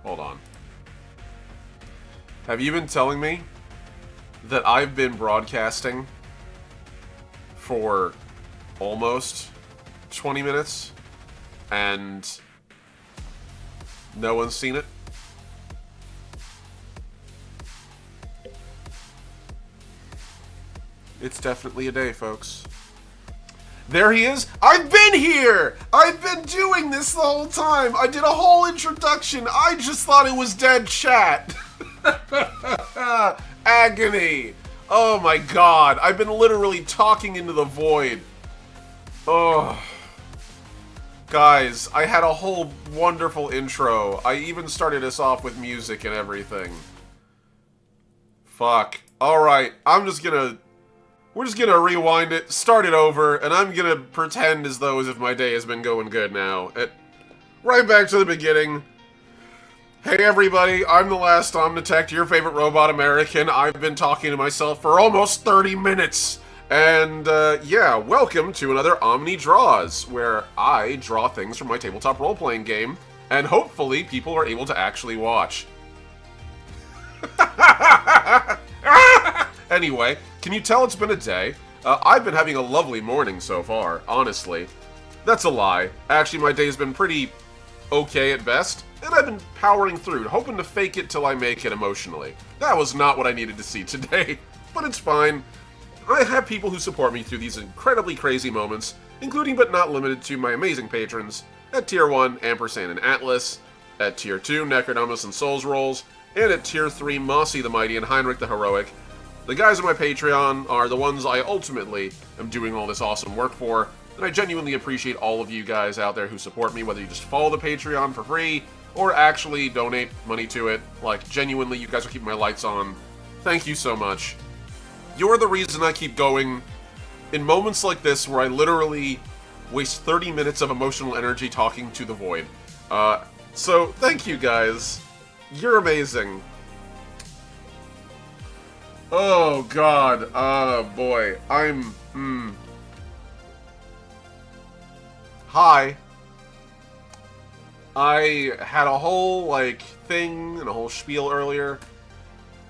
Hold on. Have you been telling me that I've been broadcasting for almost 20 minutes and no one's seen it? It's definitely a day, folks. There he is. I've been here! I've been doing this the whole time. I did a whole introduction. I just thought it was dead chat. Agony. Oh my god. I've been literally talking into the void. Oh. Guys, I had a whole wonderful intro. I even started us off with music and everything. Fuck. Alright, we're just gonna rewind it, start it over, and I'm gonna pretend as if my day has been going good now. Right back to the beginning. Hey everybody, I'm the last Omnitech, your favorite robot American. I've been talking to myself for almost 30 minutes. And, yeah, welcome to another OMNI Draws, where I draw things from my tabletop role-playing game, and hopefully people are able to actually watch. Anyway, can you tell it's been a day? I've been having a lovely morning so far, honestly. That's a lie. Actually, my day's been pretty okay at best, and I've been powering through, hoping to fake it till I make it emotionally. That was not what I needed to see today, but it's fine. I have people who support me through these incredibly crazy moments, including but not limited to my amazing patrons at Tier 1, Ampersand and Atlas, at Tier 2, Necronomus and Souls Rolls, and at Tier 3, Mossy the Mighty and Heinrich the Heroic. The guys on my Patreon are the ones I ultimately am doing all this awesome work for, and I genuinely appreciate all of you guys out there who support me, whether you just follow the Patreon for free, or actually donate money to it. Like, genuinely, you guys are keeping my lights on. Thank you so much. You're the reason I keep going in moments like this where I literally waste 30 minutes of emotional energy talking to the void. So, thank you guys. You're amazing. Oh, God. Oh, boy. Hi. I had a whole, thing and a whole spiel earlier.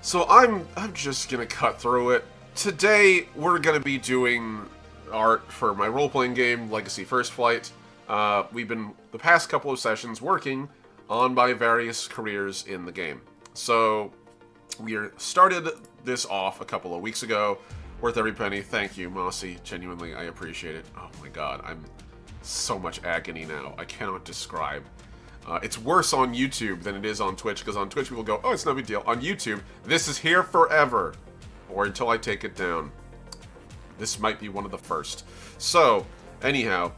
So I'm just gonna cut through it. Today, we're gonna be doing art for my role-playing game, Legacy First Flight. We've been, the past couple of sessions, working on my various careers in the game. So, we started this off a couple of weeks ago. Worth every penny. Thank you, Mossy. Genuinely, I appreciate it. Oh my god, I'm so much agony now. I cannot describe. It's worse on YouTube than it is on Twitch, because on Twitch people go, oh, it's no big deal. On YouTube, this is here forever. Or until I take it down. This might be one of the first. So, anyhow,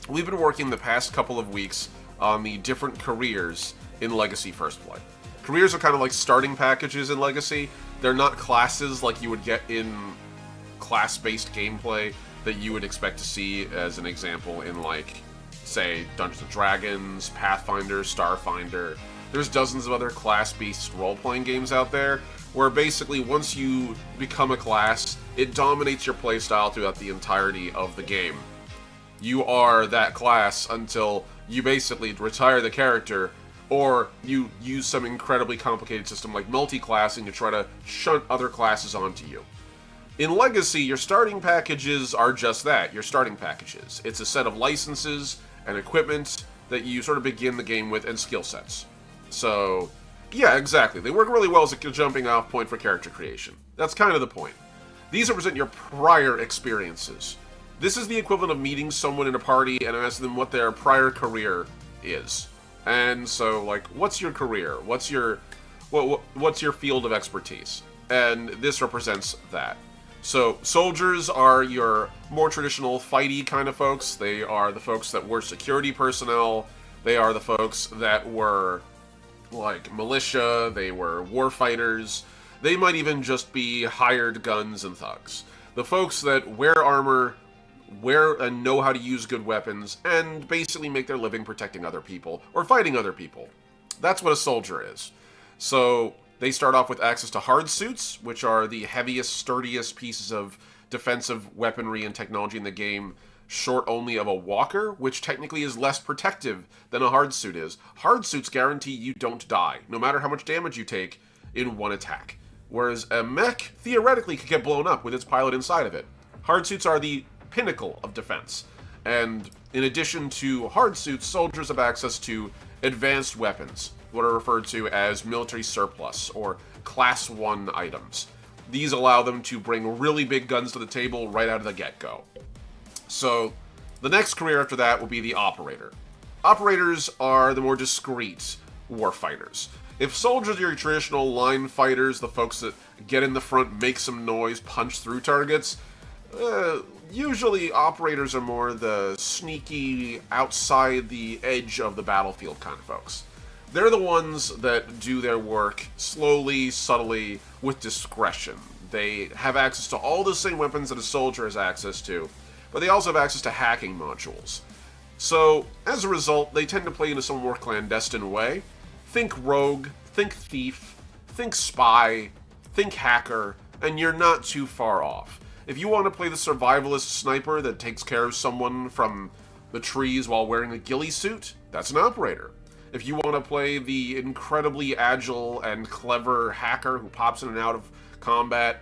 we've been working the past couple of weeks on the different careers in Legacy First Flight. Careers are kind of like starting packages in Legacy. They're not classes like you would get in class-based gameplay that you would expect to see as an example in, say, Dungeons & Dragons, Pathfinder, Starfinder. There's dozens of other class-based role-playing games out there where basically once you become a class, it dominates your playstyle throughout the entirety of the game. You are that class until you basically retire the character, or you use some incredibly complicated system like multi-classing to try to shunt other classes onto you. In Legacy, your starting packages are just that, your starting packages. It's a set of licenses and equipment that you sort of begin the game with, and skill sets. So, yeah, exactly. They work really well as a jumping off point for character creation. That's kind of the point. These represent your prior experiences. This is the equivalent of meeting someone in a party and asking them what their prior career is. And so, what's your career? What's your field of expertise? And this represents that. So, soldiers are your more traditional fighty kind of folks. They are the folks that were security personnel. They are the folks that were, militia. They were war fighters. They might even just be hired guns and thugs. The folks that wear armor, wear and know how to use good weapons, and basically make their living protecting other people, or fighting other people. That's what a soldier is. So, they start off with access to hard suits, which are the heaviest, sturdiest pieces of defensive weaponry and technology in the game. short only of a walker, which technically is less protective than a hard suit is. Hard suits guarantee you don't die, no matter how much damage you take in one attack. Whereas a mech theoretically could get blown up with its pilot inside of it. Hard suits are the pinnacle of defense. And in addition to hard suits, soldiers have access to advanced weapons, what are referred to as military surplus, or Class 1 items. These allow them to bring really big guns to the table right out of the get-go. So, the next career after that will be the operator. Operators are the more discreet warfighters. If soldiers are your traditional line fighters, the folks that get in the front, make some noise, punch through targets, usually operators are more the sneaky, outside the edge of the battlefield kind of folks. They're the ones that do their work slowly, subtly, with discretion. They have access to all the same weapons that a soldier has access to, but they also have access to hacking modules. So, as a result, they tend to play in a somewhat more clandestine way. Think rogue, think thief, think spy, think hacker, and you're not too far off. If you want to play the survivalist sniper that takes care of someone from the trees while wearing a ghillie suit, that's an operator. If you want to play the incredibly agile and clever hacker who pops in and out of combat,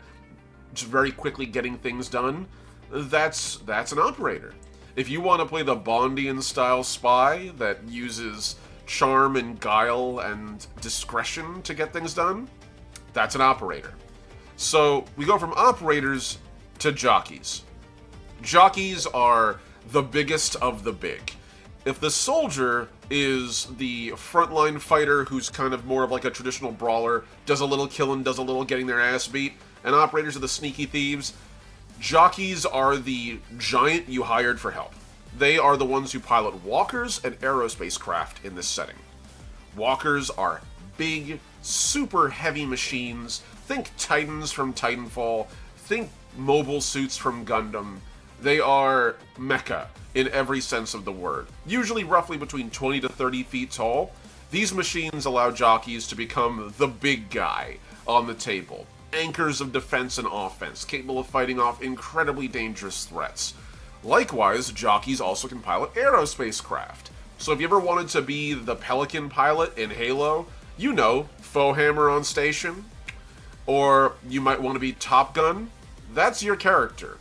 just very quickly getting things done, that's an operator. If you want to play the Bondian-style spy that uses charm and guile and discretion to get things done, that's an operator. So, we go from operators to jockeys. Jockeys are the biggest of the big. If the soldier is the frontline fighter who's kind of more of like a traditional brawler, does a little killing, does a little getting their ass beat, and operators are the sneaky thieves, jockeys are the giant you hired for help. They are the ones who pilot walkers and aerospace craft in this setting. Walkers are big, super heavy machines. Think Titans from Titanfall. Think mobile suits from Gundam. They are mecha in every sense of the word. Usually roughly between 20 to 30 feet tall. These machines allow jockeys to become the big guy on the table. Anchors of defense and offense, capable of fighting off incredibly dangerous threats. Likewise, jockeys also can pilot aerospace craft. So if you ever wanted to be the Pelican pilot in Halo, you know, Foehammer on station, or you might want to be Top Gun, that's your character.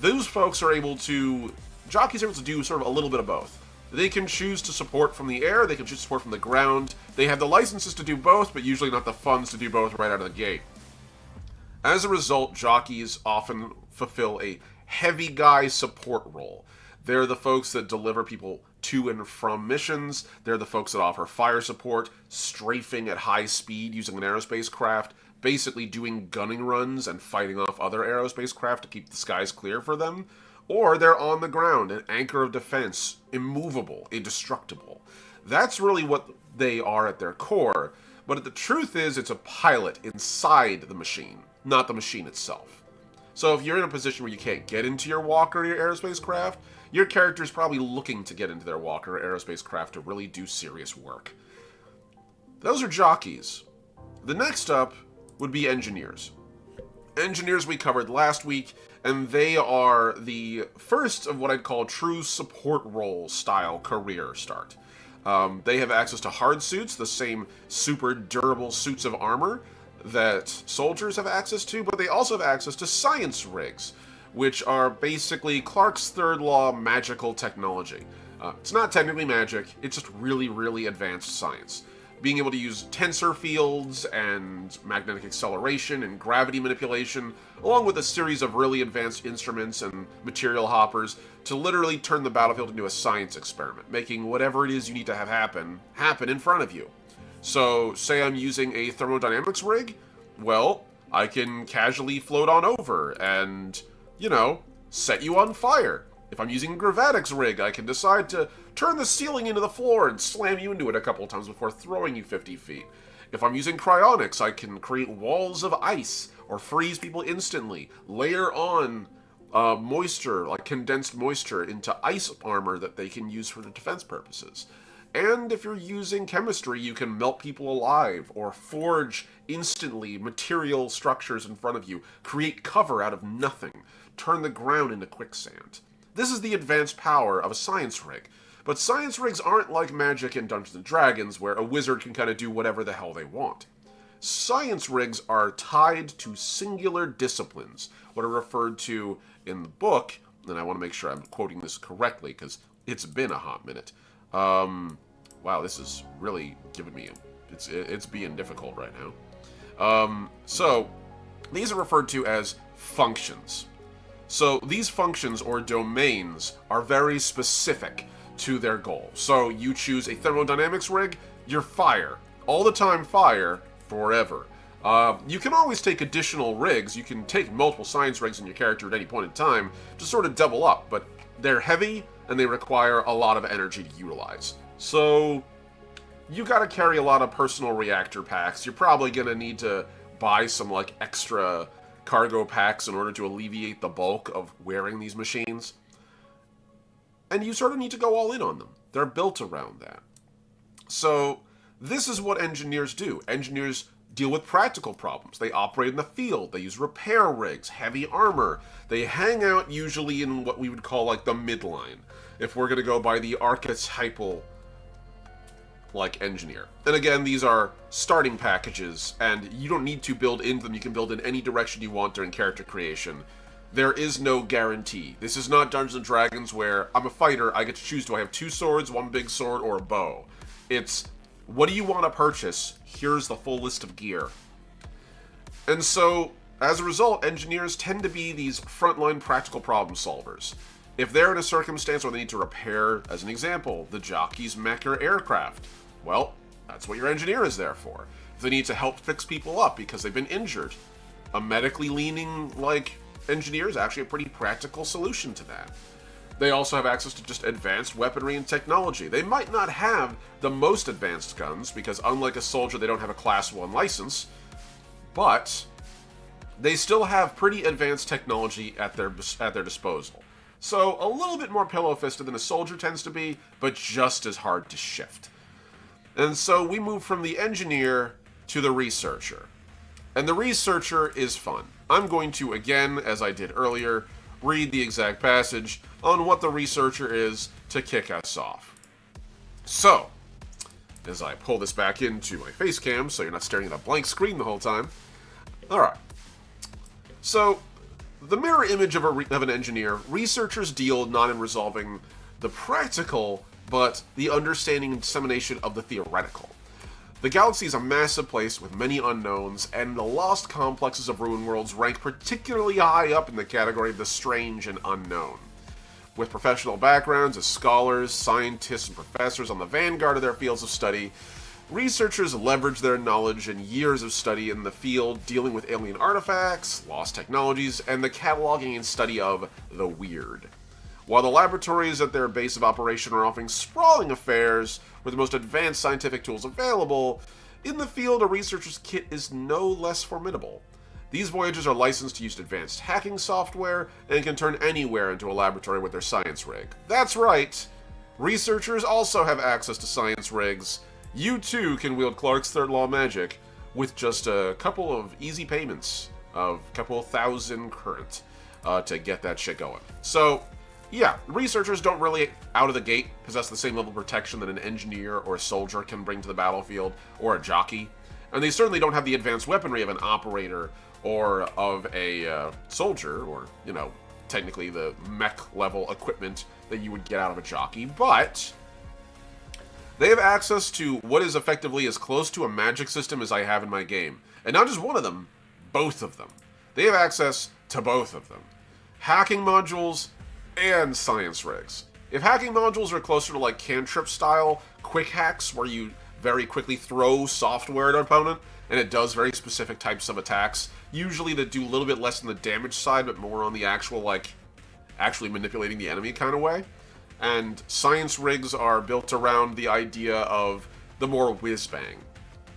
Those folks are able to, jockeys are able to do sort of a little bit of both. They can choose to support from the air, they can choose to support from the ground. They have the licenses to do both, but usually not the funds to do both right out of the gate. As a result, jockeys often fulfill a heavy guy support role. They're the folks that deliver people to and from missions. They're the folks that offer fire support, strafing at high speed using an aerospace craft, basically doing gunning runs and fighting off other aerospace craft to keep the skies clear for them. Or they're on the ground, an anchor of defense, immovable, indestructible. That's really what they are at their core, but the truth is it's a pilot inside the machine, not the machine itself. So if you're in a position where you can't get into your walker or your aerospace craft, your character is probably looking to get into their walker or aerospace craft to really do serious work. Those are jockeys. The next up would be engineers. Engineers we covered last week, and they are the first of what I'd call true support role style career start. They have access to hard suits, the same super durable suits of armor that soldiers have access to, but they also have access to science rigs, which are basically Clark's third law magical technology. It's not technically magic, it's just really, really advanced science. Being able to use tensor fields and magnetic acceleration and gravity manipulation, along with a series of really advanced instruments and material hoppers, to literally turn the battlefield into a science experiment, making whatever it is you need to have happen in front of you. So, say I'm using a thermodynamics rig, well, I can casually float on over and, set you on fire. If I'm using a gravatics rig, I can decide to turn the ceiling into the floor and slam you into it a couple of times before throwing you 50 feet. If I'm using cryonics, I can create walls of ice or freeze people instantly, layer on moisture, like condensed moisture, into ice armor that they can use for their defense purposes. And if you're using chemistry, you can melt people alive or forge instantly material structures in front of you, create cover out of nothing, turn the ground into quicksand. This is the advanced power of a science rig. But science rigs aren't like magic in Dungeons & Dragons, where a wizard can kind of do whatever the hell they want. Science rigs are tied to singular disciplines, what are referred to in the book, and I want to make sure I'm quoting this correctly, because it's been a hot minute. Wow, this is really giving me... It's being difficult right now. So, these are referred to as functions. So, these functions, or domains, are very specific to their goal. So, you choose a thermodynamics rig, you're fire. All the time fire, forever. You can always take additional rigs. You can take multiple science rigs in your character at any point in time to sort of double up, but they're heavy and they require a lot of energy to utilize. So, you gotta carry a lot of personal reactor packs. You're probably gonna need to buy some, like, extra cargo packs in order to alleviate the bulk of wearing these machines. And you sort of need to go all in on them. They're built around that. So, this is what engineers do. Engineers deal with practical problems. They operate in the field. They use repair rigs, heavy armor. They hang out usually in what we would call, like, the midline, if we're gonna go by the archetypal, like, engineer. And again, these are starting packages, and you don't need to build into them. You can build in any direction you want during character creation. There is no guarantee. This is not Dungeons & Dragons where I'm a fighter, I get to choose, do I have 2 swords, 1 big sword, or a bow? It's, what do you want to purchase? Here's the full list of gear. And so, as a result, engineers tend to be these frontline practical problem solvers. If they're in a circumstance where they need to repair, as an example, the jockey's mech or aircraft, well, that's what your engineer is there for. If they need to help fix people up because they've been injured, a medically leaning, like, engineer is actually a pretty practical solution to that. They also have access to just advanced weaponry and technology. They might not have the most advanced guns, because unlike a soldier, they don't have a Class 1 license, but they still have pretty advanced technology at their disposal. So, a little bit more pillow-fisted than a soldier tends to be, but just as hard to shift. And so we move from the engineer to the researcher. And the researcher is fun. I'm going to, again, as I did earlier, read the exact passage on what the researcher is to kick us off. So, as I pull this back into my face cam so you're not staring at a blank screen the whole time. Alright. So, the mirror image of an engineer, researchers deal not in resolving the practical, but the understanding and dissemination of the theoretical. The galaxy is a massive place with many unknowns, and the lost complexes of Ruin Worlds rank particularly high up in the category of the strange and unknown. With professional backgrounds as scholars, scientists, and professors on the vanguard of their fields of study, researchers leverage their knowledge and years of study in the field dealing with alien artifacts, lost technologies, and the cataloging and study of the weird. While the laboratories at their base of operation are offering sprawling affairs with the most advanced scientific tools available, in the field a researcher's kit is no less formidable. These voyages are licensed to use advanced hacking software and can turn anywhere into a laboratory with their science rig. That's right! Researchers also have access to science rigs. You too can wield Clark's Third Law magic with just a couple of easy payments of a couple thousand current to get that shit going. So, yeah, researchers don't really, out of the gate, possess the same level of protection that an engineer or a soldier can bring to the battlefield, or a jockey. And they certainly don't have the advanced weaponry of an operator or of a soldier, or, you know, technically the mech-level equipment that you would get out of a jockey, but they have access to what is effectively as close to a magic system as I have in my game. And not just one of them, both of them. They have access to both of them. Hacking modules and science rigs. If hacking modules are closer to like cantrip style quick hacks where you very quickly throw software at an opponent and it does very specific types of attacks, usually that do a little bit less on the damage side but more on the actual like actually manipulating the enemy kind of way. And science rigs are built around the idea of the more whiz-bang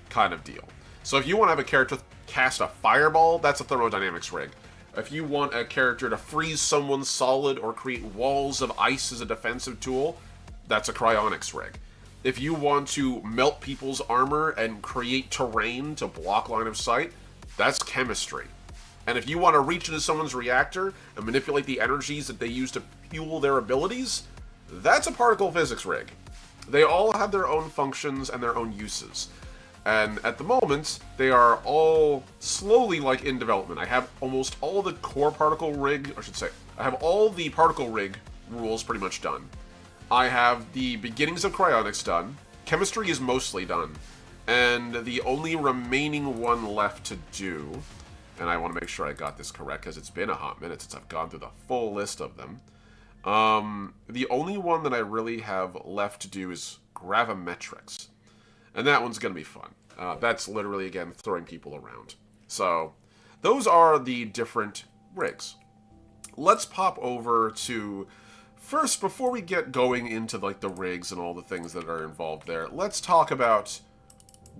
kind of deal. So if you want to have a character cast a fireball, that's a thermodynamics rig. If you want a character to freeze someone solid or create walls of ice as a defensive tool, that's a cryonics rig. If you want to melt people's armor and create terrain to block line of sight, that's chemistry. And if you want to reach into someone's reactor and manipulate the energies that they use to fuel their abilities, that's a particle physics rig. They all have their own functions and their own uses. And at the moment, they are all slowly in development. I have almost all the core particle rig, I should say, I have all the particle rig rules pretty much done. I have the beginnings of cryonics done. Chemistry is mostly done. And the only remaining one left to do, and I want to make sure I got this correct because it's been a hot minute since I've gone through the full list of them. The only one that I really have left to do is gravimetrics. And that one's going to be fun. That's literally, again, throwing people around. So, those are the different rigs. Let's pop over to... First, before we get going into, the rigs and all the things that are involved there, let's talk about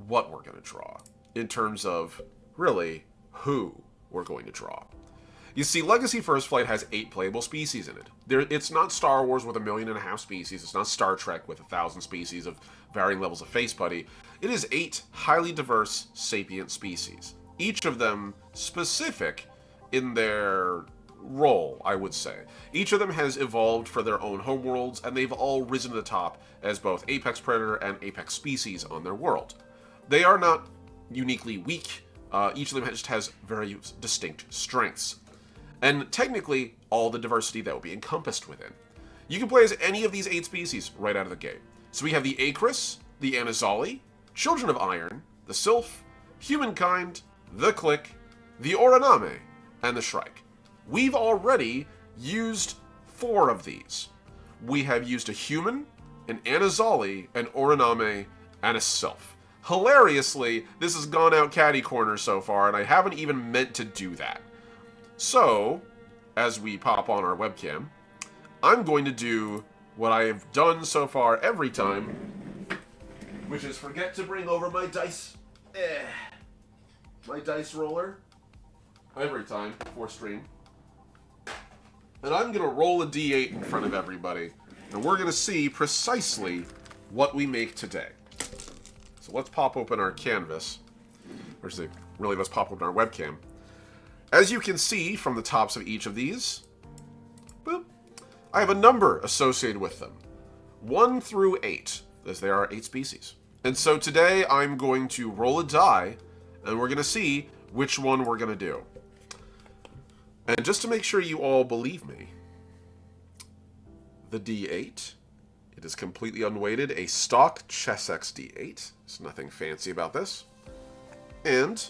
what we're going to draw. In terms of, really, who we're going to draw. You see, Legacy First Flight has 8 playable species in it. It's not Star Wars with 1.5 million species. It's not Star Trek with 1,000 species of varying levels of face putty. It is 8 highly diverse sapient species. Each of them specific in their role, I would say. Each of them has evolved for their own homeworlds, and they've all risen to the top as both apex predator and apex species on their world. They are not uniquely weak. Each of them just has very distinct strengths. And technically, all the diversity that will be encompassed within. You can play as any of these 8 species right out of the gate. So we have the Acris, the Anazali, Children of Iron, the Sylph, Humankind, the Click, the Oraname, and the Shrike. We've already used 4 of these. We have used a human, an Anazali, an Oraname, and a Sylph. Hilariously, this has gone out catty corner so far, and I haven't even meant to do that. So, as we pop on our webcam, I'm going to do what I have done so far every time, which is forget to bring over my dice. My dice roller. Every time before stream. And I'm going to roll a d8 in front of everybody, and we're going to see precisely what we make today. So let's pop open our canvas. Or really, let's pop open our webcam. As you can see from the tops of each of these, boop, I have a number associated with them. 1 through 8, as there are 8 species. And so today I'm going to roll a die, and we're going to see which one we're going to do. And just to make sure you all believe me, the D8, it is completely unweighted, a stock Chessex D8. There's nothing fancy about this. And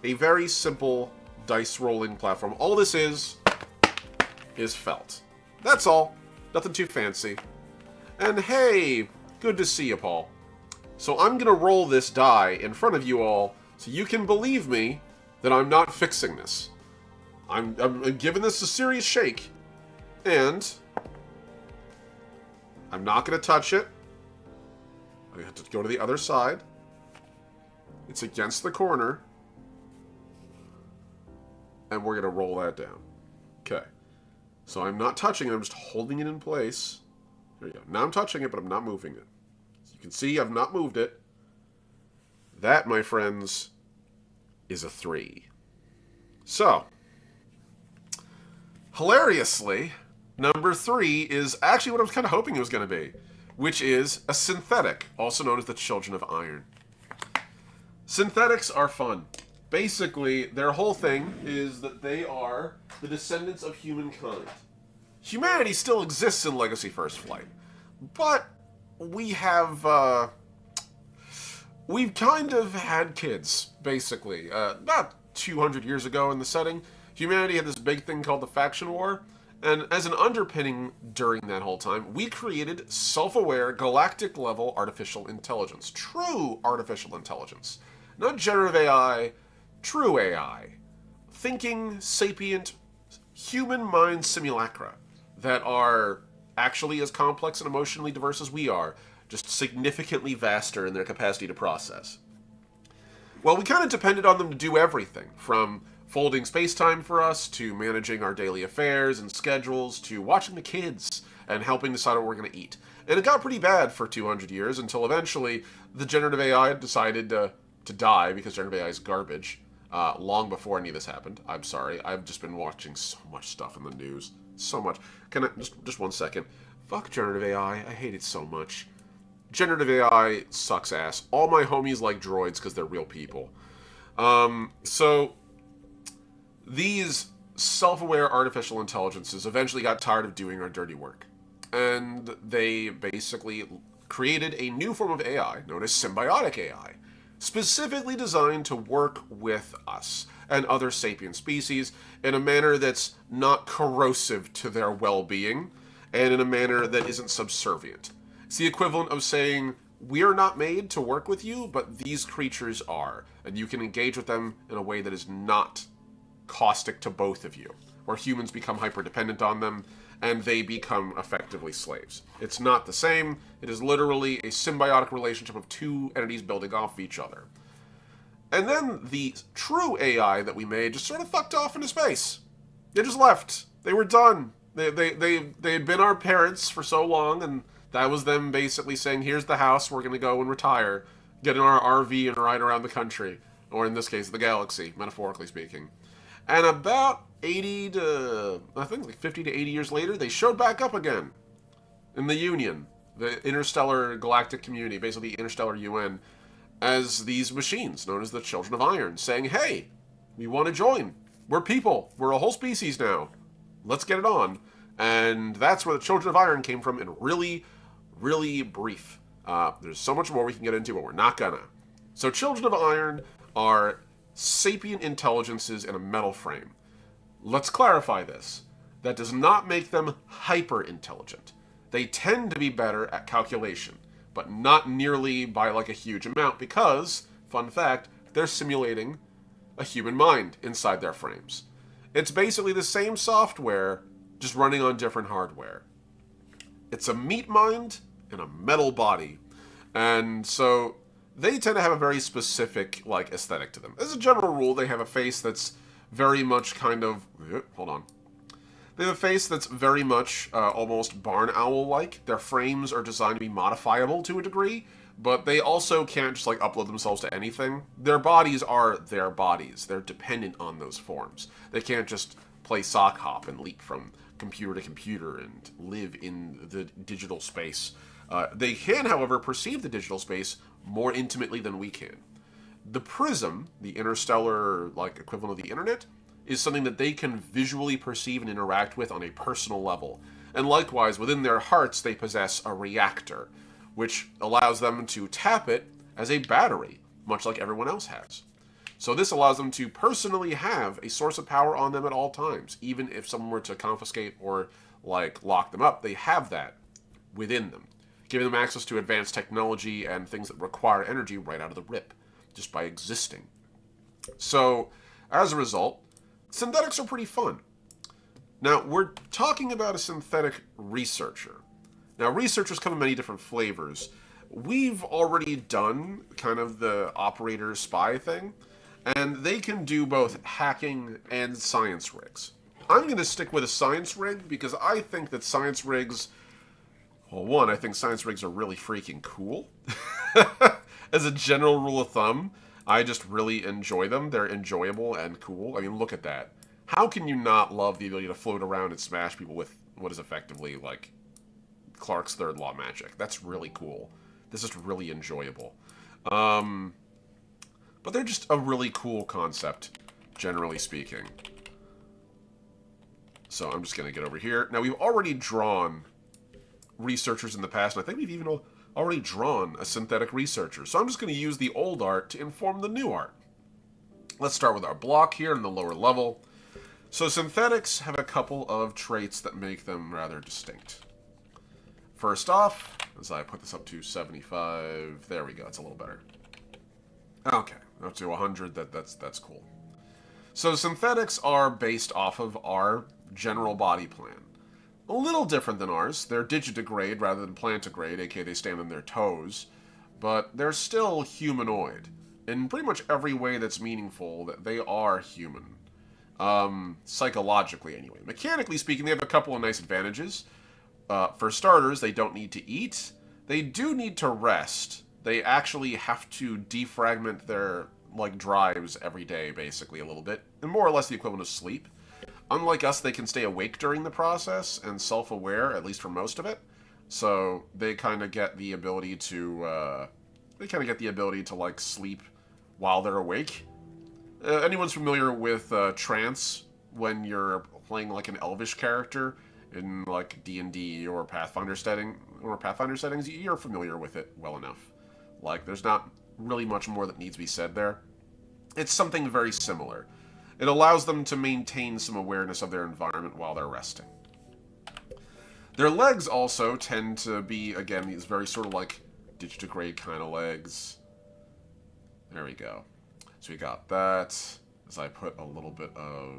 a very simple dice rolling platform. All this is felt. That's all. Nothing too fancy. And hey, good to see you, Paul. So I'm going to roll this die in front of you all so you can believe me that I'm not fixing this. I'm giving this a serious shake. And I'm not going to touch it. I have to go to the other side. It's against the corner. And we're going to roll that down. Okay. So I'm not touching it. I'm just holding it in place. There you go. Now I'm touching it, but I'm not moving it. As you can see, I've not moved it. That, my friends, is a 3. So, hilariously, number 3 is actually what I was kind of hoping it was going to be, which is a synthetic, also known as the Children of Iron. Synthetics are fun. Basically, their whole thing is that they are the descendants of humankind. Humanity still exists in Legacy First Flight, but we have, we've kind of had kids, basically. About 200 years ago in the setting, humanity had this big thing called the Faction War, and as an underpinning during that whole time, we created self-aware, galactic-level artificial intelligence. True artificial intelligence. Not generative AI, true AI. Thinking, sapient, human mind simulacra that are actually as complex and emotionally diverse as we are, just significantly vaster in their capacity to process. Well, we kind of depended on them to do everything, from folding space-time for us, to managing our daily affairs and schedules, to watching the kids and helping decide what we're going to eat. And it got pretty bad for 200 years until eventually the generative AI decided to die because generative AI is garbage. long before any of this happened. I'm sorry. I've just been watching so much stuff in the news. So much. Can I, just 1 second. Fuck generative AI. I hate it so much. Generative AI sucks ass. All my homies like droids because they're real people. So these self-aware artificial intelligences eventually got tired of doing our dirty work. And they basically created a new form of AI known as symbiotic AI, specifically designed to work with us and other sapient species in a manner that's not corrosive to their well-being and in a manner that isn't subservient. It's the equivalent of saying, we're not made to work with you, but these creatures are, and you can engage with them in a way that is not caustic to both of you, where humans become hyper-dependent on them and they become effectively slaves. It's not the same. It is literally a symbiotic relationship of two entities building off each other. And then the true AI that we made just sort of fucked off into space. They just left. They were done. They had been our parents for so long, and that was them basically saying, here's the house, we're going to go and retire, get in our RV and ride around the country, or in this case, the galaxy, metaphorically speaking. And about 80 to, I think like 50 to 80 years later, they showed back up again in the Union, the interstellar galactic community, basically the interstellar UN, as these machines known as the Children of Iron, saying, hey, we want to join. We're people. We're a whole species now. Let's get it on. And that's where the Children of Iron came from in really, really brief. There's so much more we can get into, but we're not gonna. So Children of Iron are sapient intelligences in a metal frame. Let's clarify this. That does not make them hyper-intelligent. They tend to be better at calculation, but not nearly by like a huge amount because, fun fact, they're simulating a human mind inside their frames. It's basically the same software, just running on different hardware. It's a meat mind and a metal body. And so they tend to have a very specific like aesthetic to them. As a general rule, they have a face that's very much kind of... Hold on. They have a face that's very much almost barn owl-like. Their frames are designed to be modifiable to a degree, but they also can't just like upload themselves to anything. Their bodies are their bodies. They're dependent on those forms. They can't just play sock hop and leap from computer to computer and live in the digital space. They can, however, perceive the digital space more intimately than we can. The prism, the interstellar like equivalent of the internet, is something that they can visually perceive and interact with on a personal level. And likewise, within their hearts, they possess a reactor, which allows them to tap it as a battery, much like everyone else has. So this allows them to personally have a source of power on them at all times. Even if someone were to confiscate or like lock them up, they have that within them, giving them access to advanced technology and things that require energy right out of the rip, just by existing. So, as a result, synthetics are pretty fun. Now, we're talking about a synthetic researcher. Now, researchers come in many different flavors. We've already done kind of the operator spy thing, and they can do both hacking and science rigs. I'm going to stick with a science rig because I think that science rigs... Well, one, I think science rigs are really freaking cool. As a general rule of thumb, I just really enjoy them. They're enjoyable and cool. I mean, look at that. How can you not love the ability to float around and smash people with what is effectively like Clark's third law magic? That's really cool. This is really enjoyable. But they're just a really cool concept, generally speaking. So I'm just going to get over here. Now, we've already drawn researchers in the past, and I think we've even already drawn a synthetic researcher. So I'm just going to use the old art to inform the new art. Let's start with our block here in the lower level. So synthetics have a couple of traits that make them rather distinct. First off, as I put this up to 75, there we go, it's a little better. Okay, up to 100, that's cool. So synthetics are based off of our general body plan. A little different than ours. They're digitigrade rather than plantigrade, aka they stand on their toes, but they're still humanoid. In pretty much every way that's meaningful, that they are human. Psychologically, anyway. Mechanically speaking, they have a couple of nice advantages. For starters, they don't need to eat. They do need to rest. They actually have to defragment their like drives every day, basically, a little bit, and more or less the equivalent of sleep. Unlike us, they can stay awake during the process and self-aware, at least for most of it. So they kind of get the ability to, like, sleep while they're awake. Anyone's familiar with trance when you're playing, like, an elvish character in, like, D&D or Pathfinder settings, you're familiar with it well enough. Like, there's not really much more that needs to be said there. It's something very similar. It allows them to maintain some awareness of their environment while they're resting. Their legs also tend to be, again, these very sort of like digitigrade kind of legs. There we go. So we got that. As I put a little bit of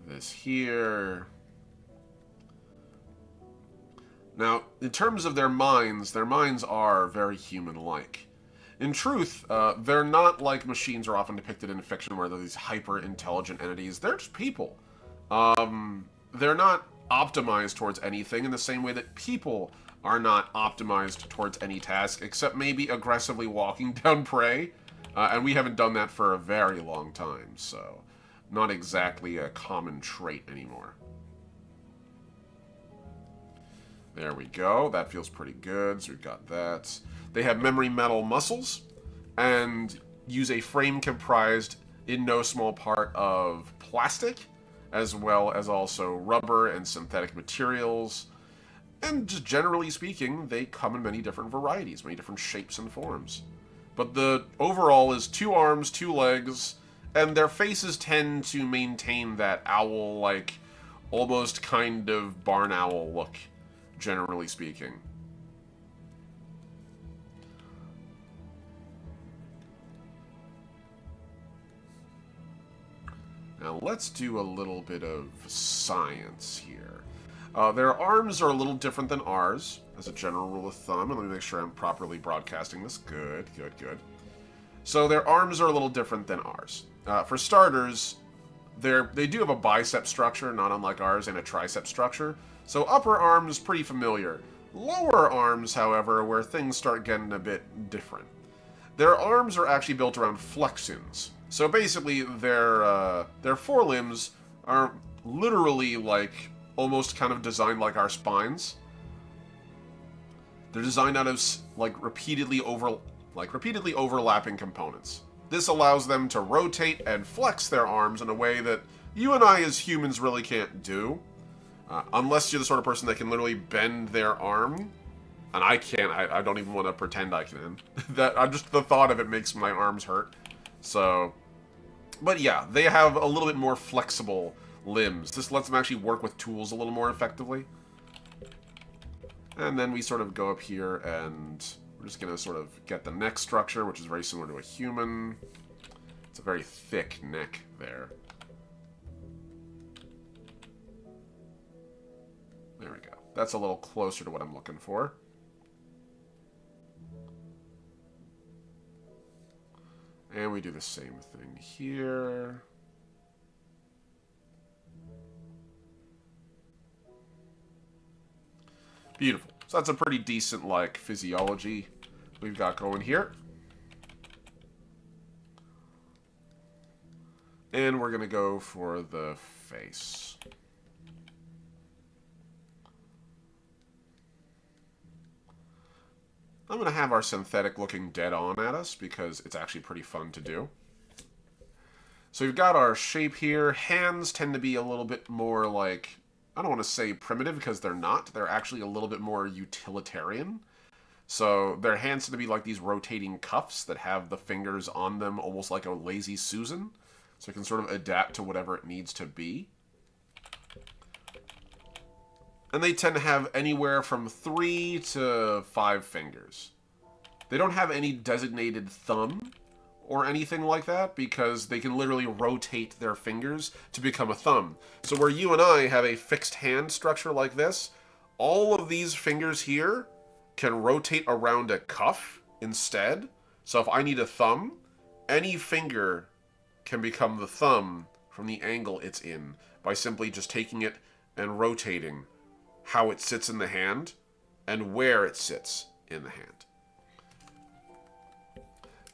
this here. Now, in terms of their minds are very human-like. In truth, they're not like machines are often depicted in fiction where they're these hyper-intelligent entities. They're just people. They're not optimized towards anything in the same way that people are not optimized towards any task, except maybe aggressively walking down prey. And we haven't done that for a very long time, so not exactly a common trait anymore. There we go. That feels pretty good. So we've got that. They have memory metal muscles and use a frame comprised in no small part of plastic, as well as also rubber and synthetic materials. And just generally speaking, they come in many different varieties, many different shapes and forms. But the overall is 2 arms, 2 legs, and their faces tend to maintain that owl-like, almost kind of barn owl look, generally speaking. Now let's do a little bit of science here. Their arms are a little different than ours, as a general rule of thumb, and let me make sure I'm properly broadcasting this. Good, good, good. So their arms are a little different than ours. For starters, they do have a bicep structure, not unlike ours, and a tricep structure. So upper arms, pretty familiar. Lower arms, however, where things start getting a bit different. Their arms are actually built around flexons. So basically, their forelimbs are literally like almost kind of designed like our spines. They're designed out of like repeatedly overlapping components. This allows them to rotate and flex their arms in a way that you and I as humans really can't do. Unless you're the sort of person that can literally bend their arm. And I can't. I don't even want to pretend I can. Just the thought of it makes my arms hurt. So, but yeah, they have a little bit more flexible limbs. This lets them actually work with tools a little more effectively. And then we sort of go up here and we're just going to sort of get the neck structure, which is very similar to a human. It's a very thick neck there. There we go. That's a little closer to what I'm looking for. And we do the same thing here. Beautiful. So that's a pretty decent, like, physiology we've got going here. And we're going to go for the face. I'm going to have our synthetic looking dead on at us because it's actually pretty fun to do. So we've got our shape here. Hands tend to be a little bit more like, I don't want to say primitive because they're not. They're actually a little bit more utilitarian. So their hands tend to be like these rotating cuffs that have the fingers on them almost like a lazy Susan. So it can sort of adapt to whatever it needs to be. And they tend to have anywhere from 3 to 5 fingers. They don't have any designated thumb or anything like that because they can literally rotate their fingers to become a thumb. So where you and I have a fixed hand structure like this, all of these fingers here can rotate around a cuff instead. So if I need a thumb, any finger can become the thumb from the angle it's in by simply just taking it and rotating how it sits in the hand and where it sits in the hand.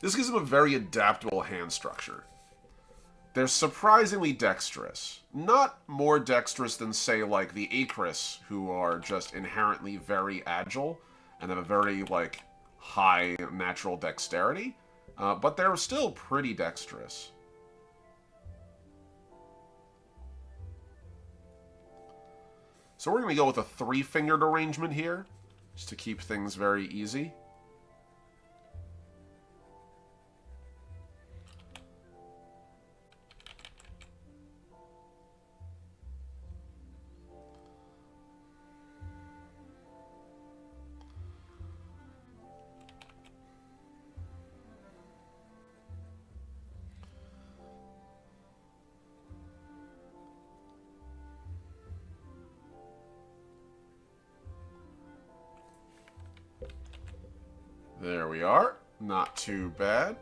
This gives them a very adaptable hand structure. They're surprisingly dexterous. Not more dexterous than, say, like the Acris, who are just inherently very agile and have a very, like, high natural dexterity. But they're still pretty dexterous. So we're going to go with a 3-fingered arrangement here, just to keep things very easy. There we are. Not too bad.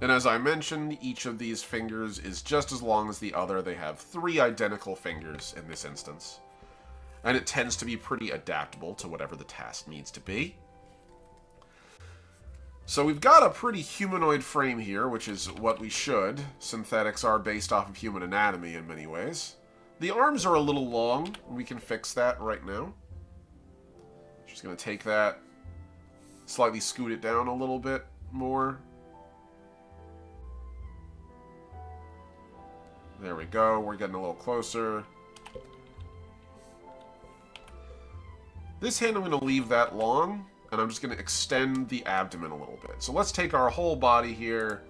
And as I mentioned, each of these fingers is just as long as the other. They have 3 identical fingers in this instance. And it tends to be pretty adaptable to whatever the task needs to be. So we've got a pretty humanoid frame here, which is what we should. Synthetics are based off of human anatomy in many ways. The arms are a little long. We can fix that right now. Just going to take that, slightly scoot it down a little bit more. There we go. We're getting a little closer. This hand I'm going to leave that long, and I'm just going to extend the abdomen a little bit. So let's take our whole body here.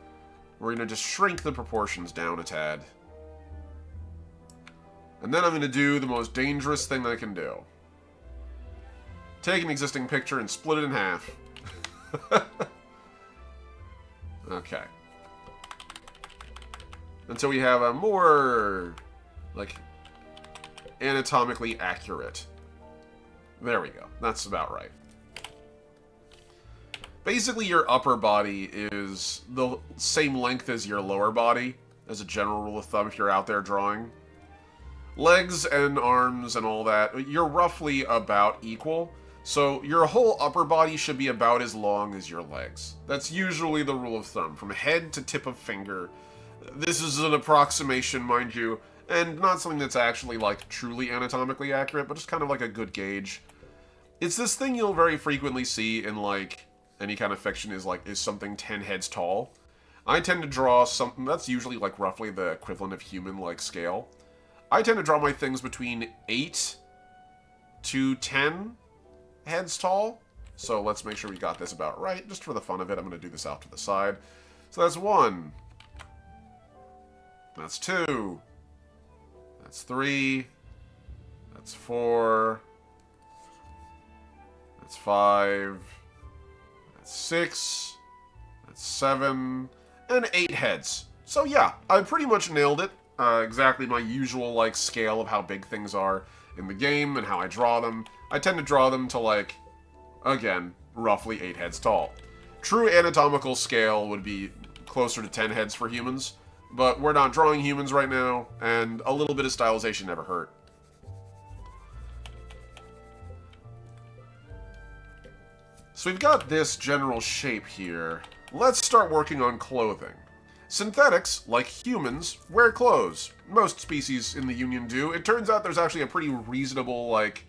We're going to just shrink the proportions down a tad. And then I'm going to do the most dangerous thing I can do. Take an existing picture and split it in half. Okay. Until we have a more, like, anatomically accurate. There we go. That's about right. Basically, your upper body is the same length as your lower body, as a general rule of thumb if you're out there drawing. Legs and arms and all that, you're roughly about equal. So your whole upper body should be about as long as your legs. That's usually the rule of thumb, from head to tip of finger. This is an approximation, mind you, and not something that's actually, like, truly anatomically accurate, but just kind of like a good gauge. It's this thing you'll very frequently see in, like, any kind of fiction is something 10 heads tall. I tend to draw something that's usually, like, roughly the equivalent of human-like scale. I tend to draw my things between 8 to 10 heads tall. So let's make sure we got this about right. Just for the fun of it, I'm going to do this off to the side. So that's 1. That's 2. That's 3. That's 4. That's 5. That's 6. That's 7. And 8 heads. So yeah, I pretty much nailed it. Exactly my usual, like, scale of how big things are in the game and how I draw them. I tend to draw them to, like, again, roughly 8 heads tall. True anatomical scale would be closer to 10 heads for humans, but we're not drawing humans right now, and a little bit of stylization never hurt. So we've got this general shape here. Let's start working on clothing. Synthetics, like humans, wear clothes. Most species in the Union do. It turns out there's actually a pretty reasonable, like,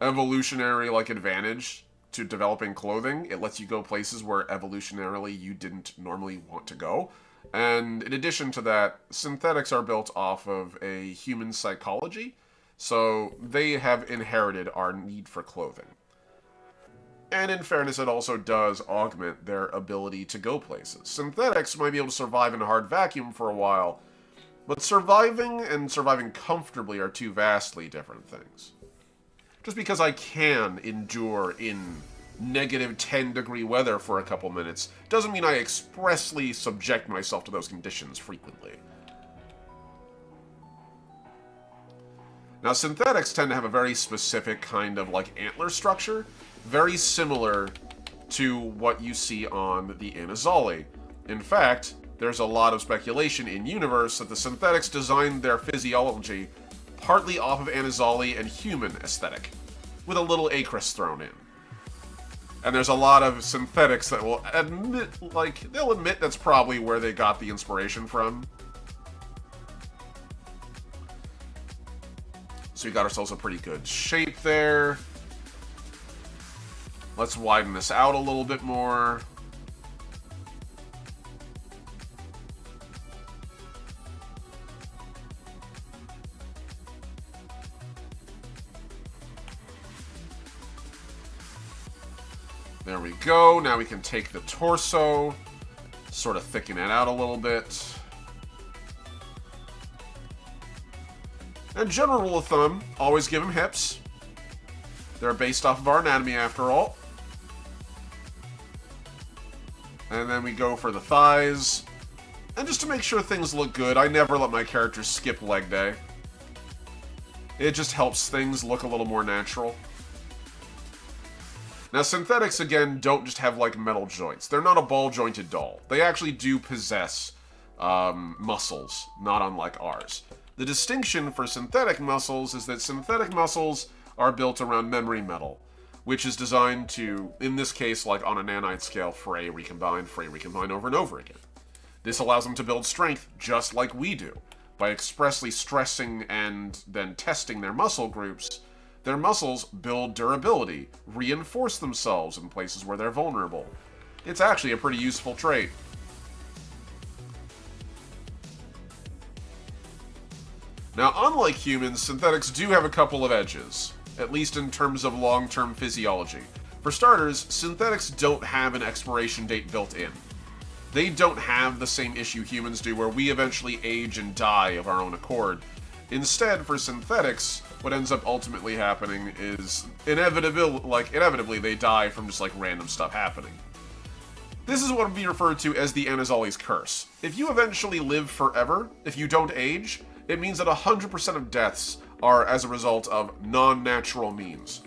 evolutionary, like, advantage to developing clothing. It lets you go places where evolutionarily you didn't normally want to go. And in addition to that, synthetics are built off of a human psychology, so they have inherited our need for clothing. And in fairness, it also does augment their ability to go places. Synthetics might be able to survive in a hard vacuum for a while, but surviving and surviving comfortably are two vastly different things. Just because I can endure in negative 10-degree weather for a couple minutes doesn't mean I expressly subject myself to those conditions frequently. Now, synthetics tend to have a very specific kind of, like, antler structure, very similar to what you see on the Anazali. In fact, there's a lot of speculation in universe that the synthetics designed their physiology partly off of Anazali and human aesthetic, with a little Acris thrown in. And there's a lot of synthetics that will admit, like, they'll admit that's probably where they got the inspiration from. So we got ourselves a pretty good shape there. Let's widen this out a little bit more. There we go. Now we can take the torso, sort of thicken it out a little bit. And general rule of thumb, always give him hips. They're based off of our anatomy after all. And then we go for the thighs. And just to make sure things look good, I never let my characters skip leg day. It just helps things look a little more natural. Now, synthetics, again, don't just have, like, metal joints. They're not a ball-jointed doll. They actually do possess muscles, not unlike ours. The distinction for synthetic muscles is that synthetic muscles are built around memory metal, which is designed to, in this case, like on a nanite scale, fray, recombine over and over again. This allows them to build strength just like we do. By expressly stressing and then testing their muscle groups, their muscles build durability, reinforce themselves in places where they're vulnerable. It's actually a pretty useful trait. Now, unlike humans, synthetics do have a couple of edges, at least in terms of long-term physiology. For starters, synthetics don't have an expiration date built in. They don't have the same issue humans do where we eventually age and die of our own accord. Instead, for synthetics, what ends up ultimately happening is inevitably they die from just like random stuff happening. This is what would be referred to as the Anazali's curse. If you eventually live forever, if you don't age, it means that 100% of deaths are as a result of non-natural means.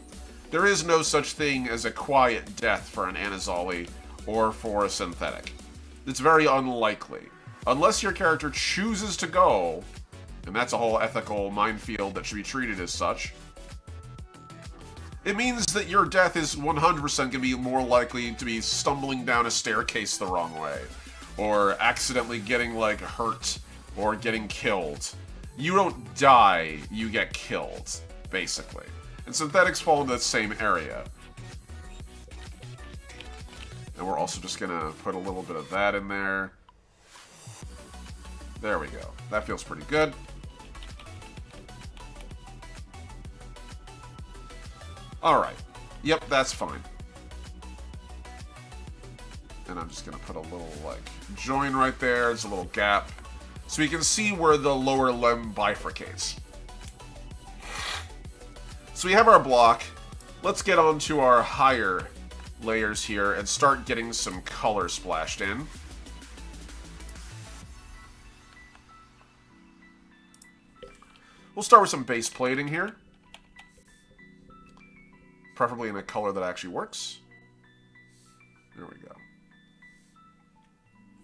There is no such thing as a quiet death for an Anazali or for a synthetic. It's very unlikely. Unless your character chooses to go, and that's a whole ethical minefield that should be treated as such, it means that your death is 100% going to be more likely to be stumbling down a staircase the wrong way, or accidentally getting, like, hurt, or getting killed. You don't die, you get killed, basically. And synthetics fall into the same area. And we're also just going to put a little bit of that in there. There we go. That feels pretty good. Alright. Yep, that's fine. And I'm just going to put a little, like, join right there. There's a little gap. So we can see where the lower limb bifurcates. So we have our block. Let's get on to our higher layers here and start getting some color splashed in. We'll start with some base plating here. Preferably in a color that actually works. There we go.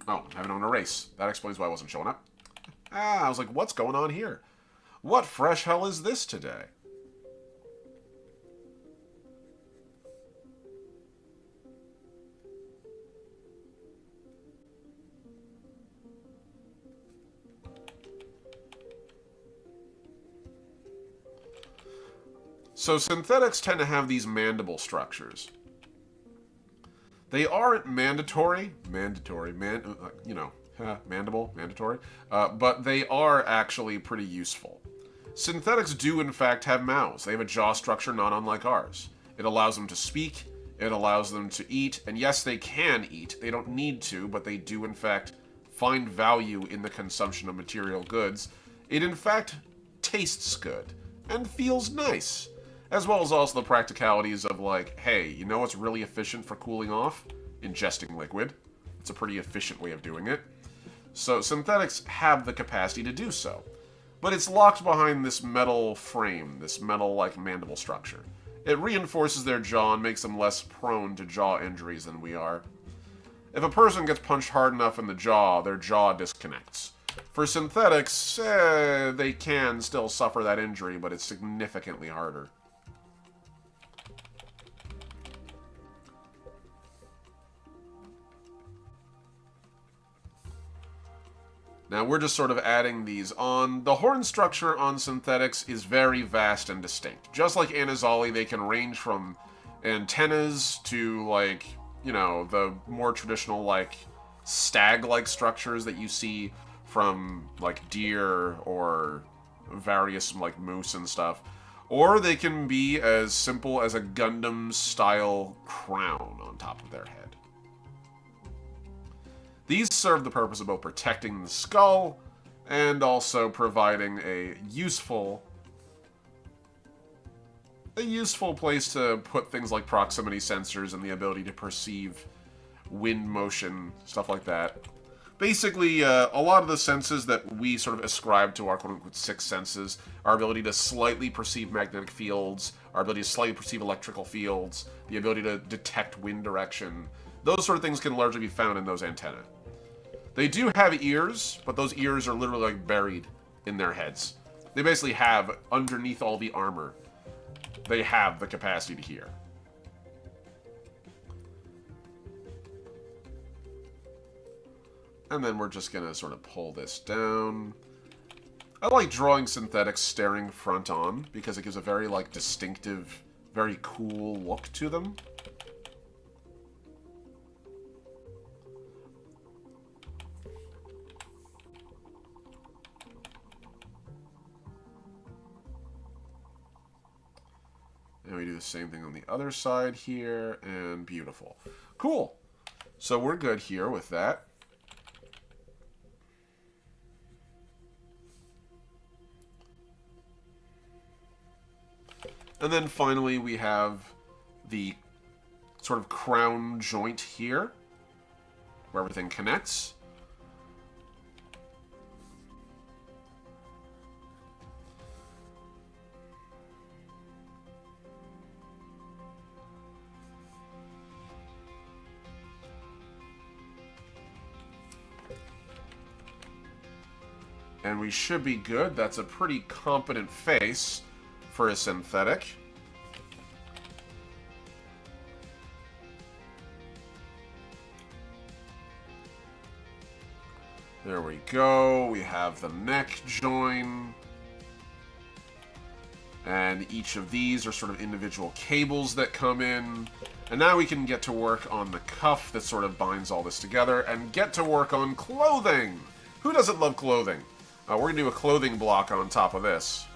Oh, I have it on erase. That explains why I wasn't showing up. I was like, what's going on here? What fresh hell is this today? So synthetics tend to have these mandible structures. They aren't mandatory, mandatory, but they are actually pretty useful. Synthetics do in fact have mouths. They have a jaw structure not unlike ours. It allows them to speak, it allows them to eat, and yes, they can eat. They don't need to, but they do in fact find value in the consumption of material goods. It in fact tastes good and feels nice. As well as also the practicalities of, like, hey, you know what's really efficient for cooling off? Ingesting liquid. It's a pretty efficient way of doing it. So synthetics have the capacity to do so. But it's locked behind this metal frame, this metal, like, mandible structure. It reinforces their jaw and makes them less prone to jaw injuries than we are. If a person gets punched hard enough in the jaw, their jaw disconnects. For synthetics, they can still suffer that injury, but it's significantly harder. Now we're just sort of adding these on. The horn structure on synthetics is very vast and distinct. Just like Anazali, they can range from antennas to, like, you know, the more traditional, like, stag-like structures that you see from, like, deer or various, like, moose and stuff. Or they can be as simple as a Gundam-style crown on top of their head. These serve the purpose of both protecting the skull and also providing a useful place to put things like proximity sensors and the ability to perceive wind motion, stuff like that. Basically, a lot of the senses that we sort of ascribe to our quote-unquote sixth senses, our ability to slightly perceive magnetic fields, our ability to slightly perceive electrical fields, the ability to detect wind direction, those sort of things can largely be found in those antennae. They do have ears, but those ears are literally like buried in their heads. They basically have, underneath all the armor, they have the capacity to hear. And then we're just going to sort of pull this down. I like drawing synthetics staring front on, because it gives a very, like, distinctive, very cool look to them. And we do the same thing on the other side here, and beautiful. Cool. So we're good here with that. And then finally we have the sort of crown joint here, where everything connects. And we should be good. That's a pretty competent face for a synthetic. There we go. We have the neck join. And each of these are sort of individual cables that come in. And now we can get to work on the cuff that sort of binds all this together and get to work on clothing. Who doesn't love clothing? We're going to do a clothing block on top of this.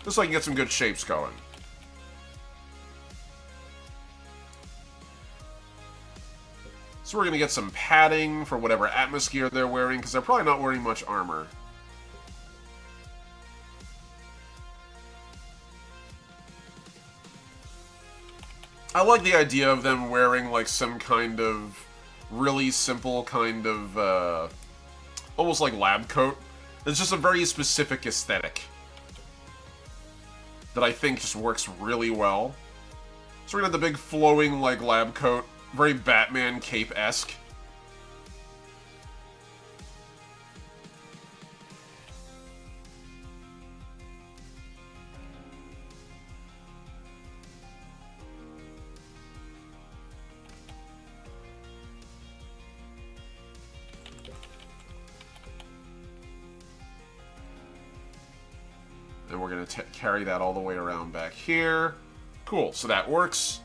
Just so I can get some good shapes going. So we're going to get some padding for whatever atmosphere they're wearing, because they're probably not wearing much armor. I like the idea of them wearing like some kind of really simple kind of, almost like lab coat. It's just a very specific aesthetic that I think just works really well. So we're gonna have the big flowing, like, lab coat. Very Batman cape-esque. And we're going to carry that all the way around back here. Cool, so that works.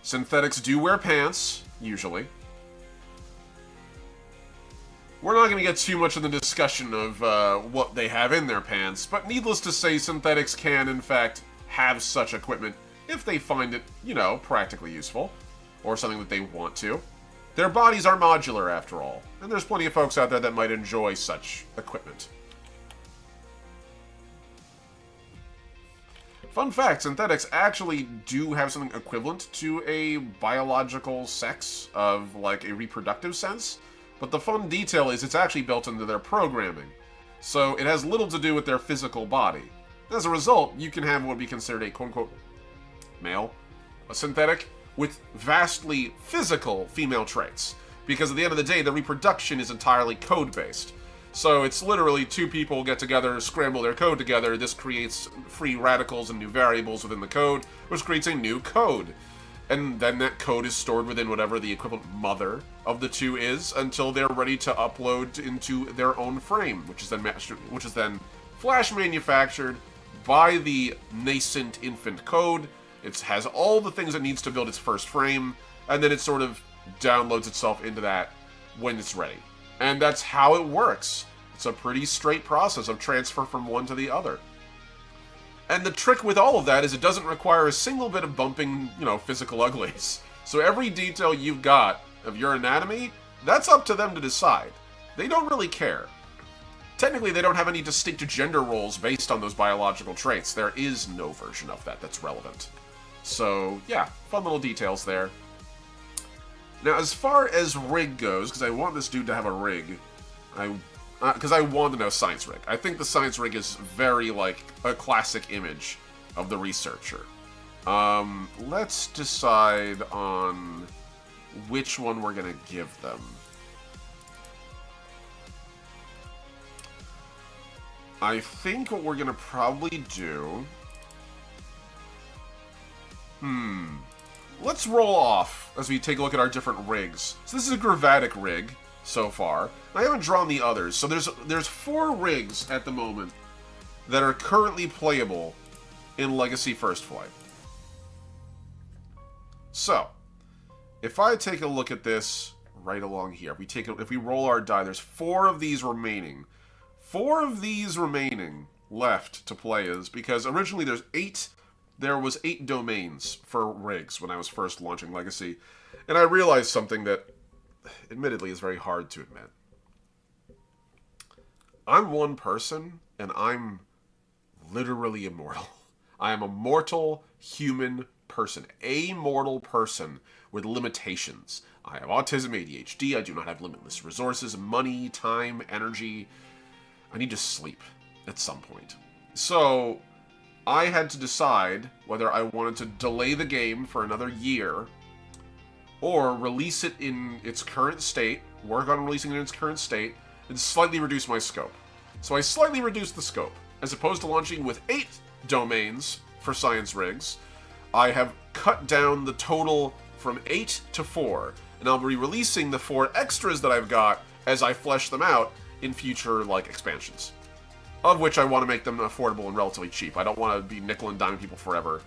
Synthetics do wear pants, usually. We're not going to get too much in the discussion of what they have in their pants, but needless to say, synthetics can, in fact, have such equipment if they find it, you know, practically useful, or something that they want to. Their bodies are modular, after all, and there's plenty of folks out there that might enjoy such equipment. Fun fact, synthetics actually do have something equivalent to a biological sex of, like, a reproductive sense, but the fun detail is it's actually built into their programming, so it has little to do with their physical body. As a result, you can have what would be considered a quote-unquote male, a synthetic, with vastly physical female traits, because at the end of the day, the reproduction is entirely code-based. So it's literally two people get together, scramble their code together. This creates free radicals and new variables within the code, which creates a new code. and then that code is stored within whatever the equivalent mother of the two is until they're ready to upload into their own frame, which is then flash manufactured by the nascent infant code. It has all the things it needs to build its first frame, and then it sort of downloads itself into that when it's ready. And that's how it works. It's a pretty straight process of transfer from one to the other. And the trick with all of that is it doesn't require a single bit of bumping, physical uglies. So every detail you've got of your anatomy, that's up to them to decide. They don't really care. Technically, they don't have any distinct gender roles based on those biological traits. There is no version of that that's relevant. So, yeah, fun little details there. Now, as far as rig goes, because I want this dude to have a rig, because I want to know science rig. I think the science rig is very, a classic image of the researcher. Let's decide on which one we're going to give them. I think what we're going to probably do... Let's roll off as we take a look at our different rigs. So this is a gravatic rig so far. I haven't drawn the others. So there's 4 rigs at the moment that are currently playable in Legacy First Flight. So, if I take a look at this right along here, if we roll our die, there's 4 of these remaining. 4 of these remaining left to play as, because originally there was 8 domains for rigs when I was first launching Legacy, and I realized something that, admittedly, is very hard to admit. I'm one person, and I'm literally immortal. I am a mortal human person. A mortal person with limitations. I have autism, ADHD, I do not have limitless resources, money, time, energy. I need to sleep at some point. So, I had to decide whether I wanted to delay the game for another year or release it in its current state, work on releasing it in its current state, and slightly reduce my scope. So I slightly reduced the scope. As opposed to launching with 8 domains for science rigs, I have cut down the total from 8 to 4, and I'll be releasing the 4 extras that I've got as I flesh them out in future, expansions. Of which I want to make them affordable and relatively cheap. I don't want to be nickel and diming people forever.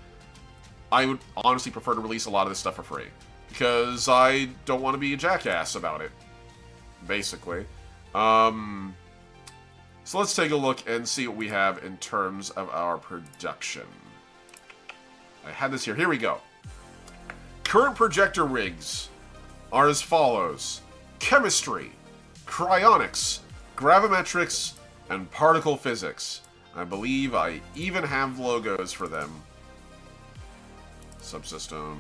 I would honestly prefer to release a lot of this stuff for free. Because I don't want to be a jackass about it. Basically. So let's take a look and see what we have in terms of our production. I had this here. Here we go. Current projector rigs are as follows. Chemistry, cryonics, gravimetrics, and particle physics. I believe I even have logos for them. Subsystem,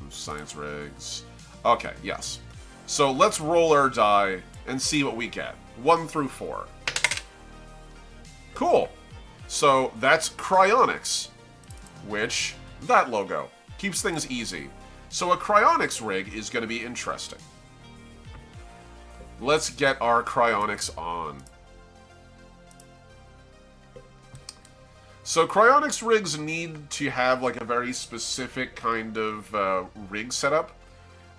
science rigs. Okay, yes. So let's roll our die and see what we get. 1 through 4. Cool. So that's cryonics, which, that logo, keeps things easy. So a cryonics rig is going to be interesting. Let's get our cryonics on. So cryonics rigs need to have a very specific kind of rig setup.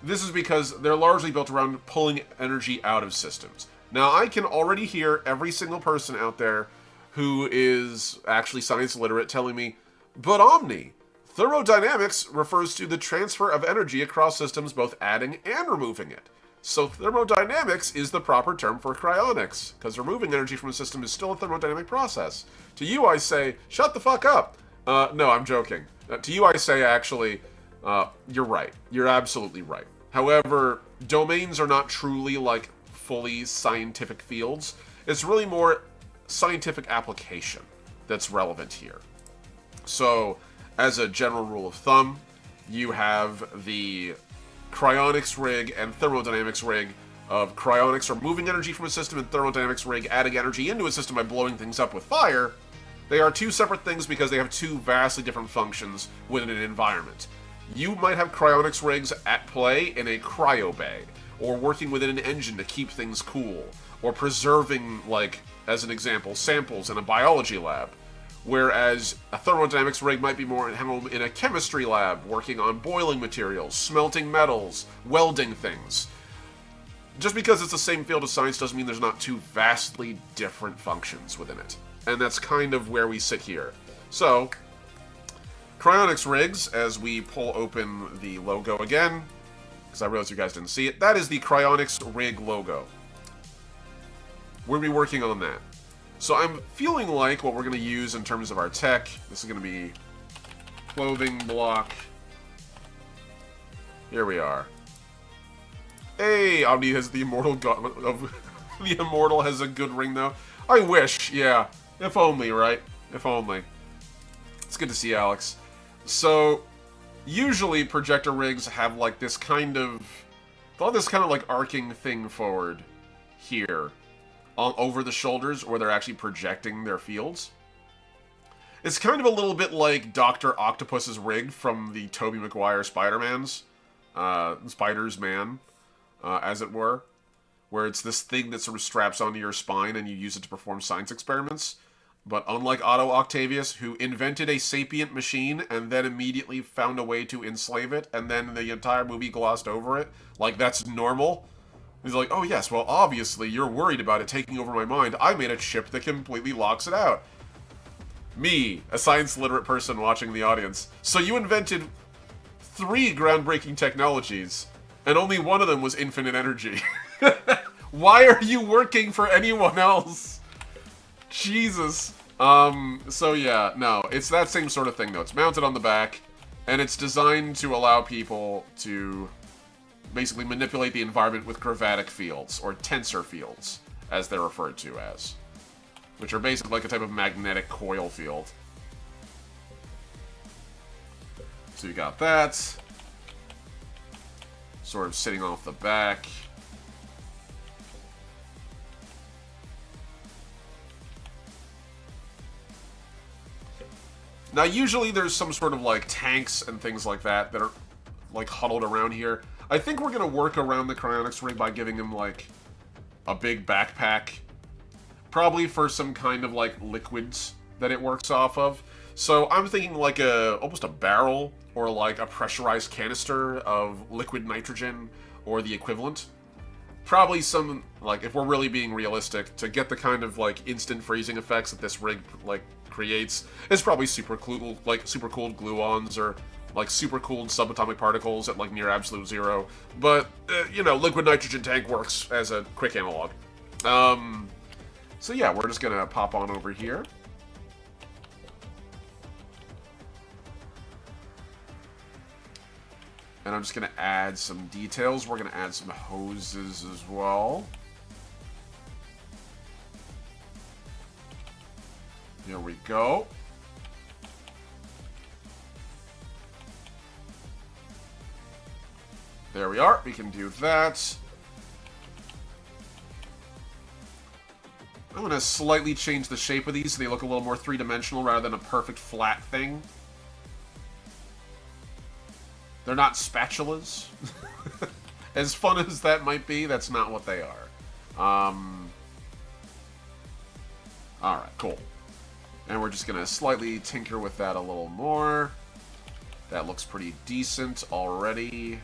This is because they're largely built around pulling energy out of systems. Now I can already hear every single person out there who is actually science literate telling me, but OMNI, thermodynamics refers to the transfer of energy across systems, both adding and removing it. So thermodynamics is the proper term for cryonics, because removing energy from a system is still a thermodynamic process. To you I say, shut the fuck up. No, I'm joking. To you I say, actually, you're right. You're absolutely right. However, domains are not truly, fully scientific fields. It's really more scientific application that's relevant here. So, as a general rule of thumb, you have the cryonics rig and thermodynamics rig of cryonics removing energy from a system and thermodynamics rig adding energy into a system by blowing things up with fire. They are 2 separate things because they have 2 vastly different functions within an environment. You might have cryonics rigs at play in a cryo bay, or working within an engine to keep things cool, or preserving, as an example, samples in a biology lab. Whereas a thermodynamics rig might be more at home in a chemistry lab, working on boiling materials, smelting metals, welding things. Just because it's the same field of science doesn't mean there's not two vastly different functions within it. And that's kind of where we sit here. So, cryonics rigs, as we pull open the logo again, because I realized you guys didn't see it, that is the cryonics rig logo. We'll be working on that. So I'm feeling like what we're going to use in terms of our tech, this is going to be clothing block. Here we are. Hey, OMNI has the immortal gauntlet of... the immortal has a good ring, though. I wish, yeah. If only, right? If only. It's good to see Alex. So, usually projector rigs have like this kind of... this kind of like arcing thing forward here. Over the shoulders, where they're actually projecting their fields. It's kind of a little bit like Dr. Octopus's rig from the Tobey Maguire Spider-Man's, Spider's Man, as it were, where it's this thing that sort of straps onto your spine and you use it to perform science experiments. But unlike Otto Octavius, who invented a sapient machine and then immediately found a way to enslave it, and then the entire movie glossed over it, like that's normal. He's like, oh yes, well obviously you're worried about it taking over my mind. I made a chip that completely locks it out. Me, a science-literate person watching the audience. So you invented 3 groundbreaking technologies, and only one of them was infinite energy. Why are you working for anyone else? Jesus. So yeah, no, it's that same sort of thing though. It's mounted on the back, and it's designed to allow people to basically manipulate the environment with gravatic fields, or tensor fields, as they're referred to as. Which are basically like a type of magnetic coil field. So you got that. Sort of sitting off the back. Now usually there's some sort of like tanks and things like that that are like huddled around here. I think we're going to work around the cryonics rig by giving him, like, a big backpack. Probably for some kind of, like, liquids that it works off of. So I'm thinking like almost a barrel or like a pressurized canister of liquid nitrogen or the equivalent. Probably some, like, if we're really being realistic, to get the kind of, like, instant freezing effects that this rig, like, creates, it's probably super cooled gluons or... like super cooled subatomic particles at like near absolute zero, but you know, liquid nitrogen tank works as a quick analog. So yeah, we're just gonna pop on over here. And I'm just gonna add some details. We're gonna add some hoses as well. Here we go. There we are. We can do that. I'm going to slightly change the shape of these so they look a little more three-dimensional rather than a perfect flat thing. They're not spatulas. As fun as that might be, that's not what they are. Alright, cool. And we're just going to slightly tinker with that a little more. That looks pretty decent already.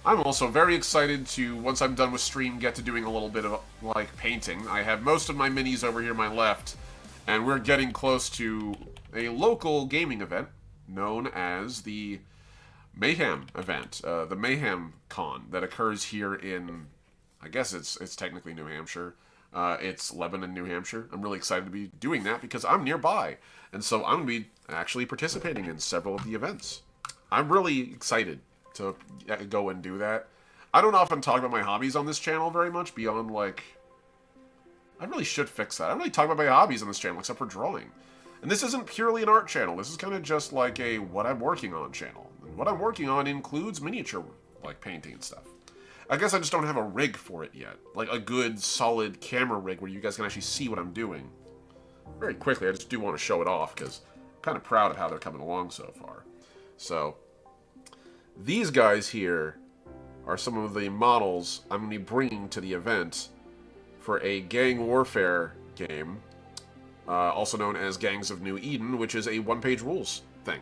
I'm also very excited to, once I'm done with stream, get to doing a little bit of, like, painting. I have most of my minis over here on my left, and we're getting close to a local gaming event known as the Mayhem event, the Mayhem Con, that occurs here in, I guess it's technically New Hampshire. It's Lebanon, New Hampshire. I'm really excited to be doing that because I'm nearby, and so I'm going to be actually participating in several of the events. I'm really excited to go and do that. I don't often talk about my hobbies on this channel very much, beyond, like... I really should fix that. I don't really talk about my hobbies on this channel, except for drawing. And this isn't purely an art channel. This is kind of just like a what I'm working on channel. And what I'm working on includes miniature, like, painting and stuff. I guess I just don't have a rig for it yet. Like, a good, solid camera rig where you guys can actually see what I'm doing. Very quickly, I just do want to show it off, because I'm kind of proud of how they're coming along so far. So... these guys here are some of the models I'm going to be bringing to the event for a gang warfare game, also known as Gangs of New Eden, which is a one-page rules thing.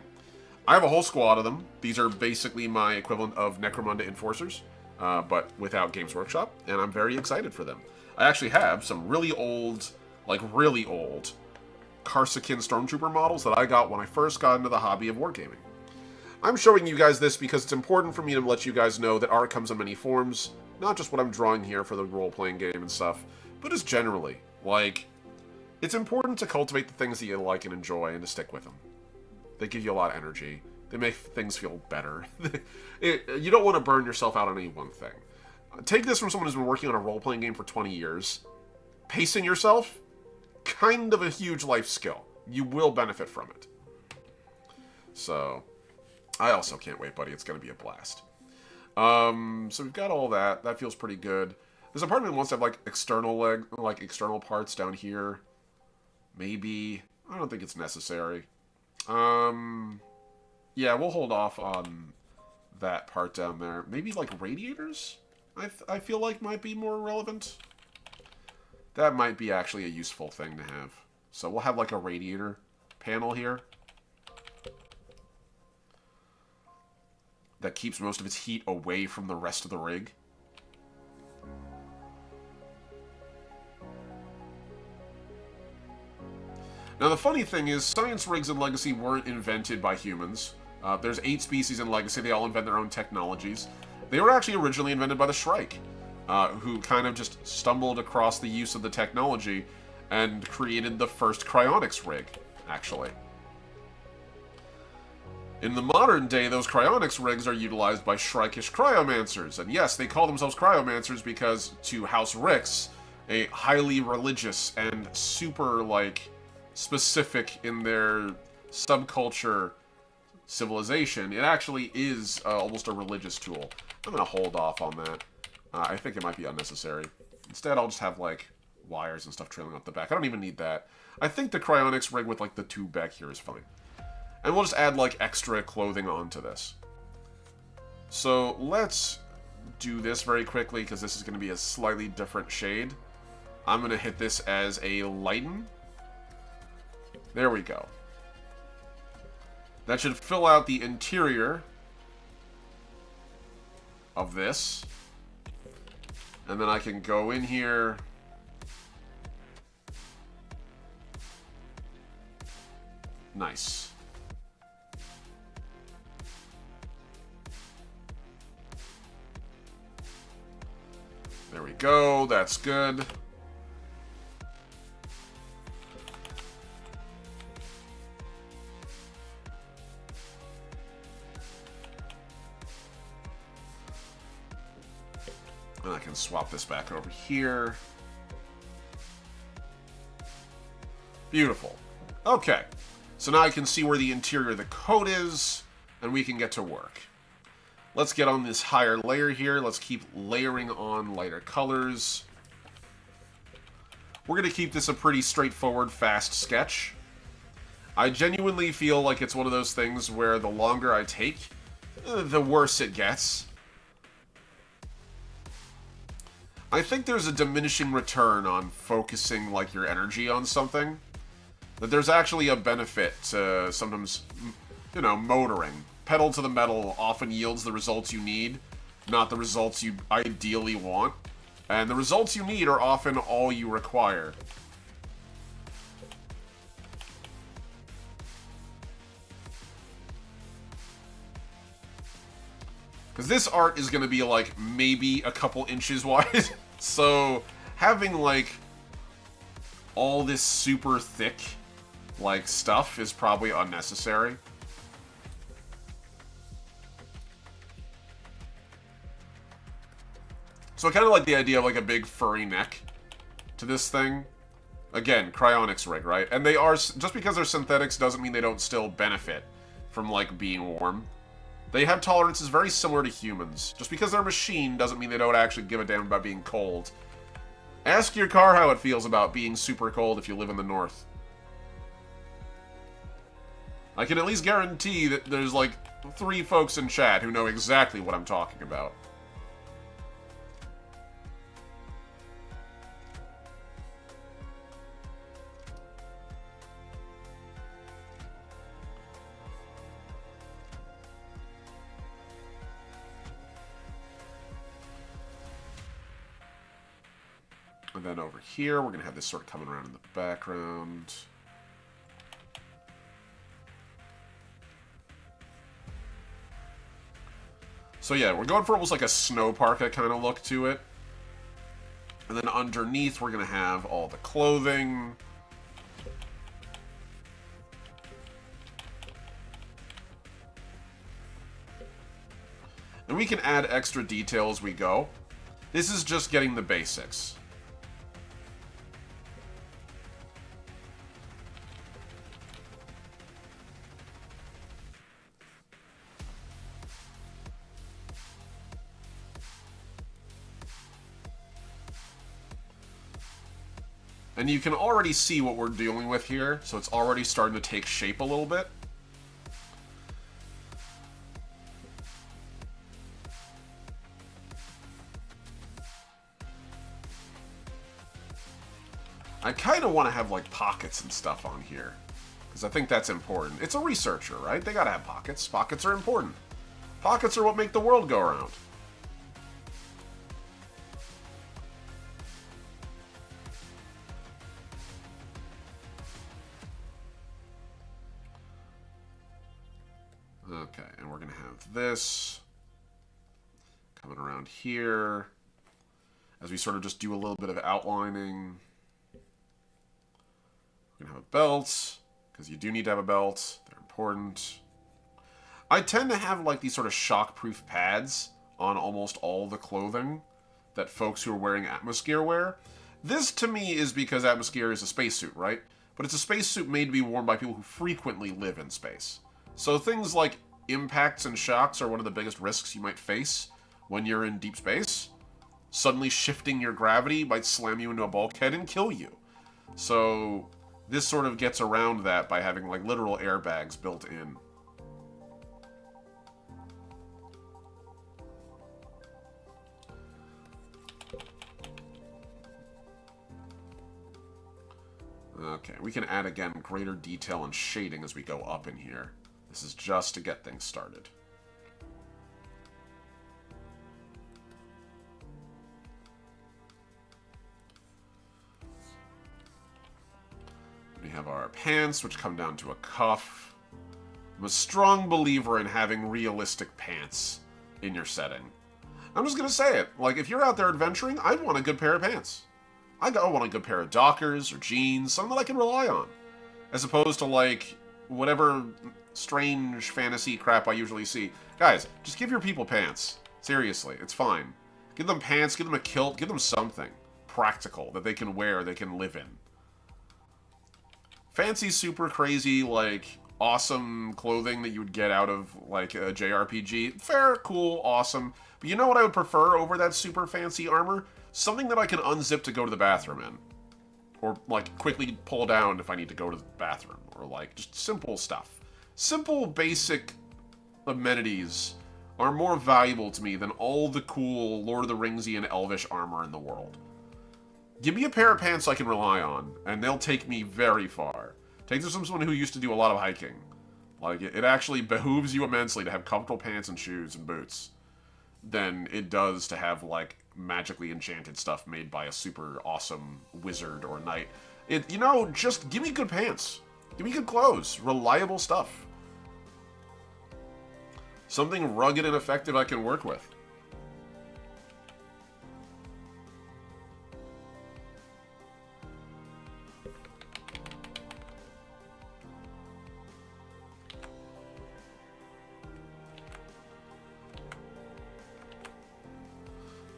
I have a whole squad of them. These are basically my equivalent of Necromunda Enforcers, but without Games Workshop, and I'm very excited for them. I actually have some really old, Karsakin Stormtrooper models that I got when I first got into the hobby of wargaming. I'm showing you guys this because it's important for me to let you guys know that art comes in many forms, not just what I'm drawing here for the role-playing game and stuff, but just generally. Like, it's important to cultivate the things that you like and enjoy and to stick with them. They give you a lot of energy. They make things feel better. You don't want to burn yourself out on any one thing. Take this from someone who's been working on a role-playing game for 20 years. Pacing yourself, kind of a huge life skill. You will benefit from it. So, I also can't wait, buddy. It's going to be a blast. So we've got all that. That feels pretty good. This apartment wants to have, like, external parts down here. Maybe. I don't think it's necessary. Yeah, we'll hold off on that part down there. Maybe, like, radiators? I feel like might be more relevant. That might be actually a useful thing to have. So we'll have, like, a radiator panel here that keeps most of its heat away from the rest of the rig. Now, the funny thing is, science rigs in Legacy weren't invented by humans. There's 8 species in Legacy. They all invent their own technologies. They were actually originally invented by the Shrike, who kind of just stumbled across the use of the technology and created the first cryonics rig, actually. In the modern day, those cryonics rigs are utilized by Shrike-ish cryomancers. And yes, they call themselves cryomancers because to House Rix, a highly religious and super, like, specific in their subculture civilization, it actually is almost a religious tool. I'm going to hold off on that. I think it might be unnecessary. Instead, I'll just have, like, wires and stuff trailing up the back. I don't even need that. I think the cryonics rig with, like, the tube back here is fine. And we'll just add, like, extra clothing onto this. So, let's do this very quickly, because this is going to be a slightly different shade. I'm going to hit this as a lighten. There we go. That should fill out the interior of this. And then I can go in here. Nice. There we go. That's good. And I can swap this back over here. Beautiful. Okay. So now I can see where the interior of the coat is, and we can get to work. Let's get on this higher layer here. Let's keep layering on lighter colors. We're going to keep this a pretty straightforward, fast sketch. I genuinely feel like it's one of those things where the longer I take, the worse it gets. I think there's a diminishing return on focusing, like, your energy on something. That there's actually a benefit to sometimes, you know, motoring. Pedal to the metal often yields the results you need, not the results you ideally want. And the results you need are often all you require. Because this art is going to be, like, maybe a couple inches wide. So, having, like, all this super thick, like, stuff is probably unnecessary. So I kind of like the idea of, like, a big furry neck to this thing. Again, cryonics rig, right? And they are, just because they're synthetics doesn't mean they don't still benefit from, like, being warm. They have tolerances very similar to humans. Just because they're a machine doesn't mean they don't actually give a damn about being cold. Ask your car how it feels about being super cold if you live in the north. I can at least guarantee that there's, like, 3 folks in chat who know exactly what I'm talking about. And then over here, we're going to have this sort of coming around in the background. So yeah, we're going for almost like a snow parka kind of look to it. And then underneath, we're going to have all the clothing. And we can add extra detail as we go. This is just getting the basics. And you can already see what we're dealing with here, so it's already starting to take shape a little bit. I kind of want to have, like, pockets and stuff on here, because I think that's important. It's a researcher, right? They gotta have pockets. Pockets are important. Pockets are what make the world go around. Okay, and we're going to have this coming around here as we sort of just do a little bit of outlining. We're going to have a belt, because you do need to have a belt. They're important. I tend to have like these sort of shockproof pads on almost all the clothing that folks who are wearing atmosphere wear. This, to me, is because atmosphere is a spacesuit, right? But it's a spacesuit made to be worn by people who frequently live in space. So things like impacts and shocks are one of the biggest risks you might face when you're in deep space. Suddenly shifting your gravity might slam you into a bulkhead and kill you. So this sort of gets around that by having like literal airbags built in. Okay, we can add, again, greater detail and shading as we go up in here. This is just to get things started. We have our pants, which come down to a cuff. I'm a strong believer in having realistic pants in your setting. I'm just going to say it. Like, if you're out there adventuring, I'd want a good pair of pants. I want a good pair of Dockers or jeans, something that I can rely on. As opposed to, like, whatever strange fantasy crap I usually see. Guys, just give your people pants. Seriously, it's fine. Give them pants, give them a kilt, give them something practical that they can wear, they can live in. Fancy, super crazy, like, awesome clothing that you would get out of, like, a JRPG. Fair, cool, awesome. But you know what I would prefer over that super fancy armor? Something that I can unzip to go to the bathroom in. Or, like, quickly pull down if I need to go to the bathroom. Or, like, just simple stuff. Simple, basic amenities are more valuable to me than all the cool Lord of the Ringsy and Elvish armor in the world. Give me a pair of pants I can rely on, and they'll take me very far. Take this from someone who used to do a lot of hiking. Like, it actually behooves you immensely to have comfortable pants and shoes and boots than it does to have, like, magically enchanted stuff made by a super awesome wizard or knight. You know, just give me good pants. Give me good clothes. Reliable stuff. Something rugged and effective I can work with.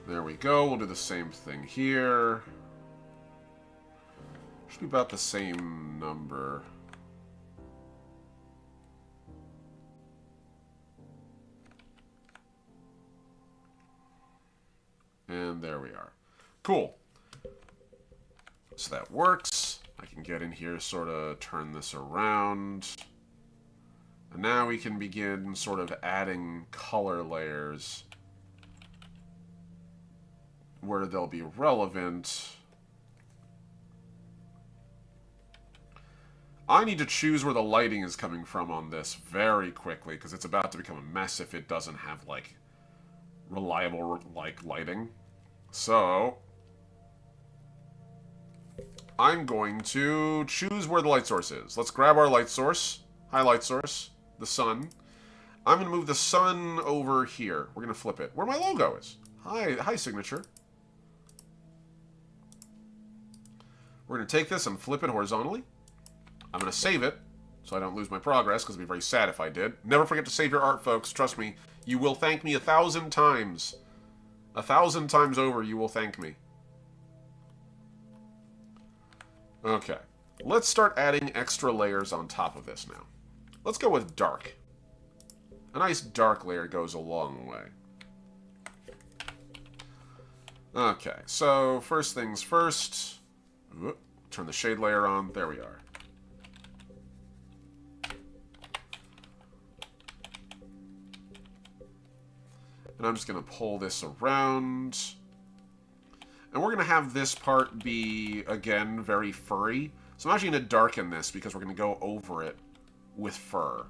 There we go. We'll do the same thing here. Should be about the same number. And there we are. Cool. So that works. I can get in here, sort of turn this around. And now we can begin sort of adding color layers where they'll be relevant. I need to choose where the lighting is coming from on this very quickly, because it's about to become a mess if it doesn't have, like, reliable, like, lighting. So, I'm going to choose where the light source is. Let's grab our light source. Hi, light source. The sun. I'm going to move the sun over here. We're going to flip it. Where my logo is. Hi, signature. We're going to take this and flip it horizontally. I'm going to save it so I don't lose my progress, because it'd be very sad if I did. Never forget to save your art, folks. Trust me. You will thank me 1,000 times. 1,000 times over, you will thank me. Okay. Let's start adding extra layers on top of this now. Let's go with dark. A nice dark layer goes a long way. Okay, so first things first. Turn the shade layer on. There we are. And I'm just going to pull this around. And we're going to have this part be, again, very furry. So I'm actually going to darken this because we're going to go over it with fur.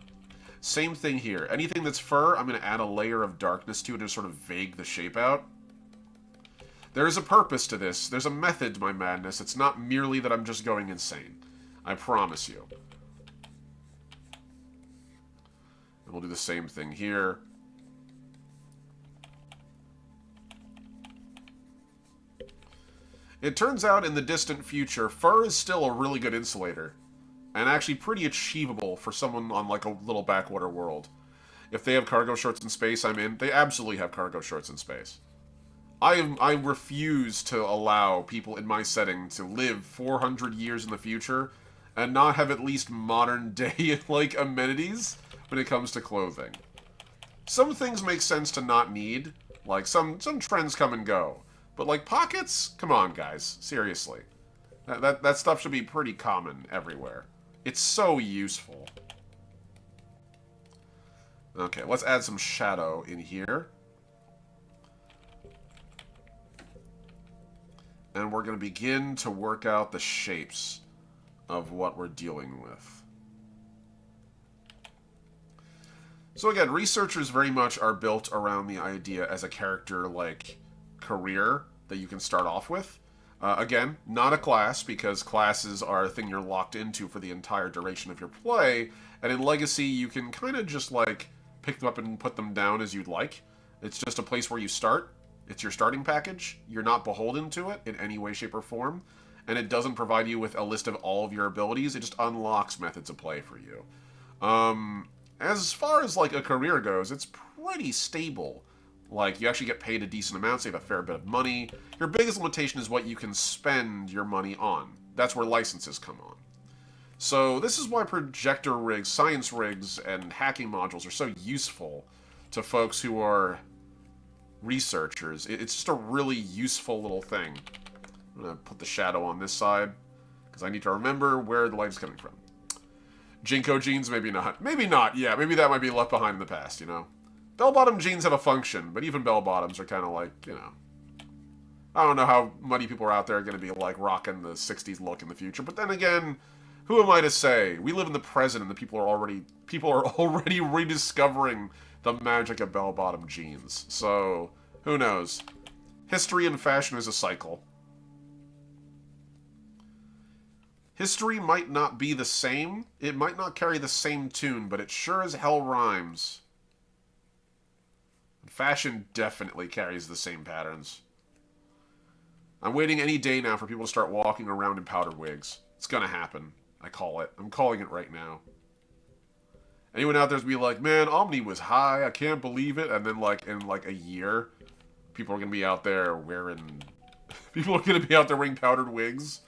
Same thing here. Anything that's fur, I'm going to add a layer of darkness to it to sort of vague the shape out. There is a purpose to this. There's a method to my madness. It's not merely that I'm just going insane. I promise you. And we'll do the same thing here. It turns out in the distant future, fur is still a really good insulator. And actually pretty achievable for someone on like a little backwater world. If they have cargo shorts in space, I'm in. They absolutely have cargo shorts in space. I refuse to allow people in my setting to live 400 years in the future and not have at least modern day like amenities when it comes to clothing. Some things make sense to not need. Like some trends come and go. But like pockets? Come on, guys. Seriously. That stuff should be pretty common everywhere. It's so useful. Okay, let's add some shadow in here. And we're going to begin to work out the shapes of what we're dealing with. So again, researchers very much are built around the idea as a character like career that you can start off with. Again, not a class, because classes are a thing you're locked into for the entire duration of your play, and in Legacy you can kind of just like pick them up and put them down as you'd like. It's just a place where you start. It's your starting package. You're not beholden to it in any way, shape, or form, and it doesn't provide you with a list of all of your abilities. It just unlocks methods of play for you. As far as like a career goes, it's pretty stable. Like, you actually get paid a decent amount, so you have a fair bit of money. Your biggest limitation is what you can spend your money on. That's where licenses come on. So this is why projector rigs, science rigs, and hacking modules are so useful to folks who are researchers. It's just a really useful little thing. I'm going to put the shadow on this side, because I need to remember where the light is coming from. Jinko jeans, maybe not. Maybe not, yeah. Maybe that might be left behind in the past, you know? Bell-bottom jeans have a function, but even bell-bottoms are kind of like, you know... I don't know how many people are out there going to be, like, rocking the 60s look in the future. But then again, who am I to say? We live in the present, and the people are already rediscovering the magic of bell-bottom jeans. So, who knows? History and fashion is a cycle. History might not be the same. It might not carry the same tune, but it sure as hell rhymes. Fashion definitely carries the same patterns. I'm waiting any day now for people to start walking around in powder wigs. It's gonna happen. I call it. I'm calling it right now. Anyone out there's be like, man, OMNI was high, I can't believe it, and then like in like a year, people are gonna be out there wearing people are gonna be out there wearing powdered wigs,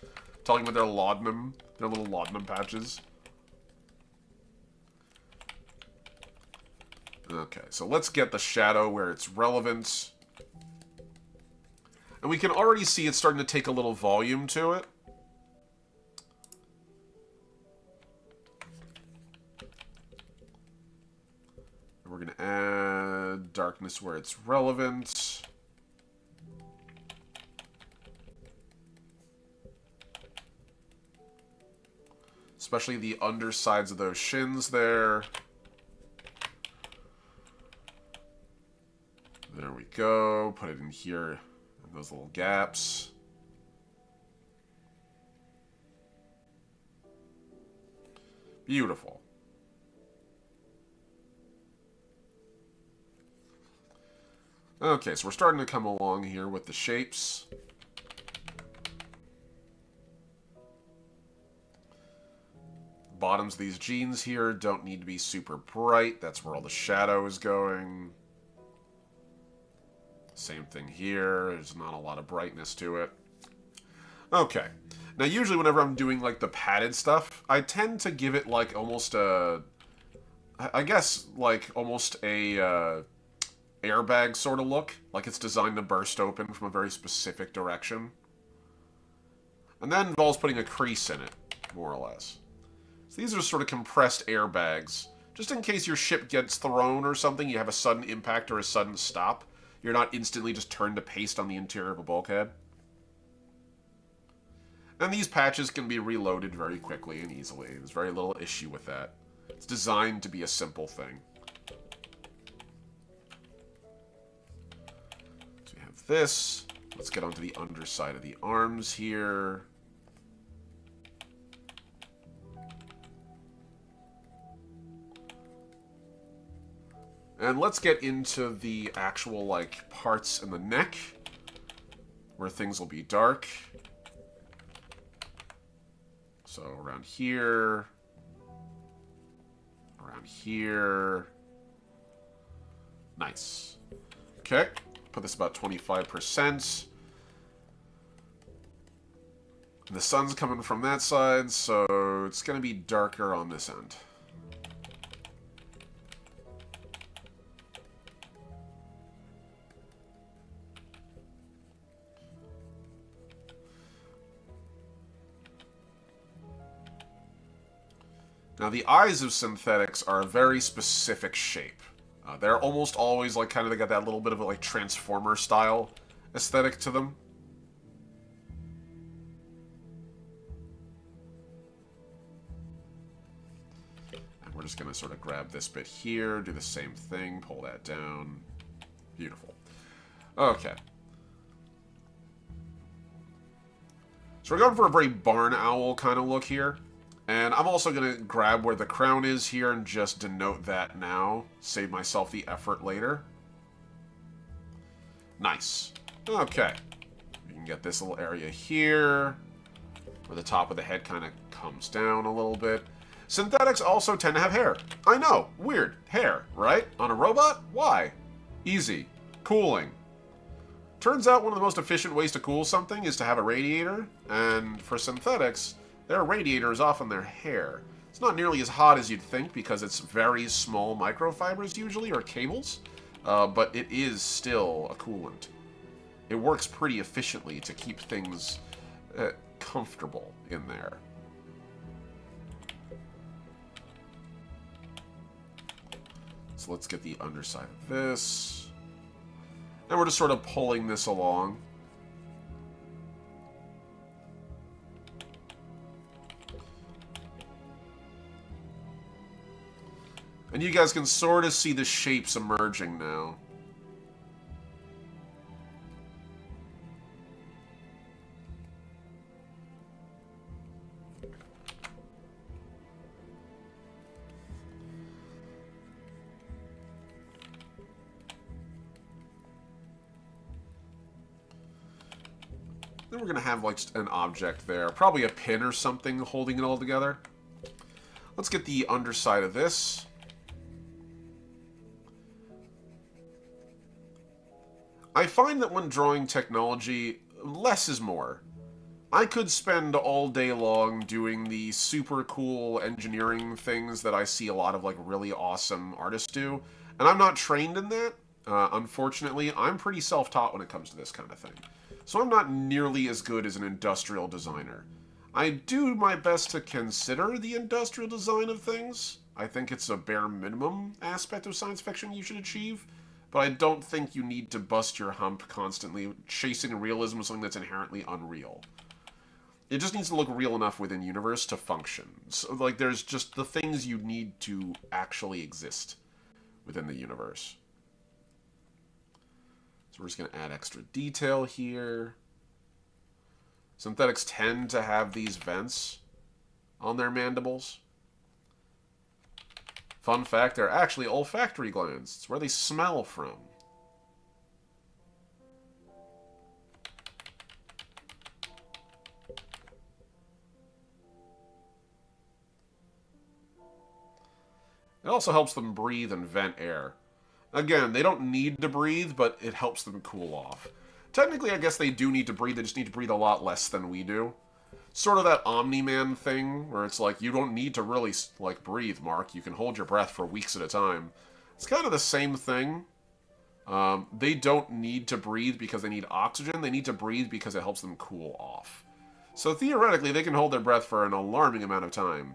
talking about their laudanum, their little laudanum patches. Okay, so let's get the shadow where it's relevant. And we can already see it's starting to take a little volume to it. And we're going to add darkness where it's relevant. Especially the undersides of those shins there. There we go. Put it in here, in those little gaps. Beautiful. Okay, so we're starting to come along here with the shapes. Bottoms of these jeans here don't need to be super bright. That's where all the shadow is going. Same thing here. There's not a lot of brightness to it. Okay. Now, usually whenever I'm doing, like, the padded stuff, I tend to give it, like, almost a... I guess, like, almost a airbag sort of look. Like it's designed to burst open from a very specific direction. And that involves putting a crease in it, more or less. So these are sort of compressed airbags. Just in case your ship gets thrown or something, you have a sudden impact or a sudden stop. You're not instantly just turned to paste on the interior of a bulkhead. And these patches can be reloaded very quickly and easily. There's very little issue with that. It's designed to be a simple thing. So we have this. Let's get onto the underside of the arms here. And let's get into the actual, like, parts in the neck, where things will be dark. So around here, around here. Nice. Okay, put this about 25%. The sun's coming from that side, so it's going to be darker on this end. Now, the eyes of synthetics are a very specific shape. They're almost always, like, kind of, they got that little bit of a, like, Transformer-style aesthetic to them. And we're just going to sort of grab this bit here, do the same thing, pull that down. Beautiful. Okay. So we're going for a very barn owl kind of look here. And I'm also going to grab where the crown is here and just denote that now. Save myself the effort later. Nice. Okay. You can get this little area here, where the top of the head kind of comes down a little bit. Synthetics also tend to have hair. I know. Weird. Hair, right? On a robot? Why? Easy. Cooling. Turns out one of the most efficient ways to cool something is to have a radiator. And for synthetics, their radiator is often their hair. It's not nearly as hot as you'd think because it's very small microfibers usually, or cables, but it is still a coolant. It works pretty efficiently to keep things comfortable in there. So let's get the underside of this. And we're just sort of pulling this along. And you guys can sort of see the shapes emerging now. Then we're going to have like an object there. Probably a pin or something holding it all together. Let's get the underside of this. I find that when drawing technology, less is more. I could spend all day long doing the super cool engineering things that I see a lot of like really awesome artists do, and I'm not trained in that. Unfortunately, I'm pretty self-taught when it comes to this kind of thing. So I'm not nearly as good as an industrial designer. I do my best to consider the industrial design of things. I think it's a bare minimum aspect of science fiction you should achieve. But I don't think you need to bust your hump constantly chasing realism with something that's inherently unreal. It just needs to look real enough within universe to function. So, like, there's just the things you need to actually exist within the universe. So we're just going to add extra detail here. Synthetics tend to have these vents on their mandibles. Fun fact, they're actually olfactory glands. It's where they smell from. It also helps them breathe and vent air. Again, they don't need to breathe, but it helps them cool off. Technically, I guess they do need to breathe, they just need to breathe a lot less than we do. Sort of that Omni-Man thing, where it's like, you don't need to really, like, breathe, Mark. You can hold your breath for weeks at a time. It's kind of the same thing. They don't need to breathe because they need oxygen. They need to breathe because it helps them cool off. So theoretically, they can hold their breath for an alarming amount of time.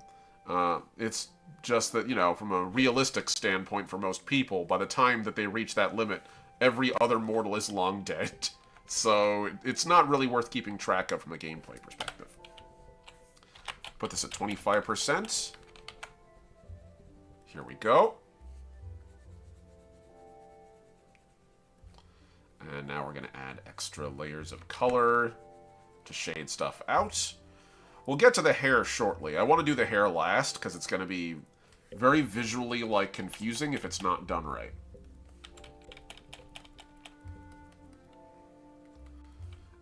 It's just that, you know, from a realistic standpoint for most people, by the time that they reach that limit, every other mortal is long dead. So it's not really worth keeping track of from a gameplay perspective. Put this at 25%. Here we go. And now we're going to add extra layers of color to shade stuff out. We'll get to the hair shortly. I want to do the hair last because it's going to be very visually, like, confusing if it's not done right.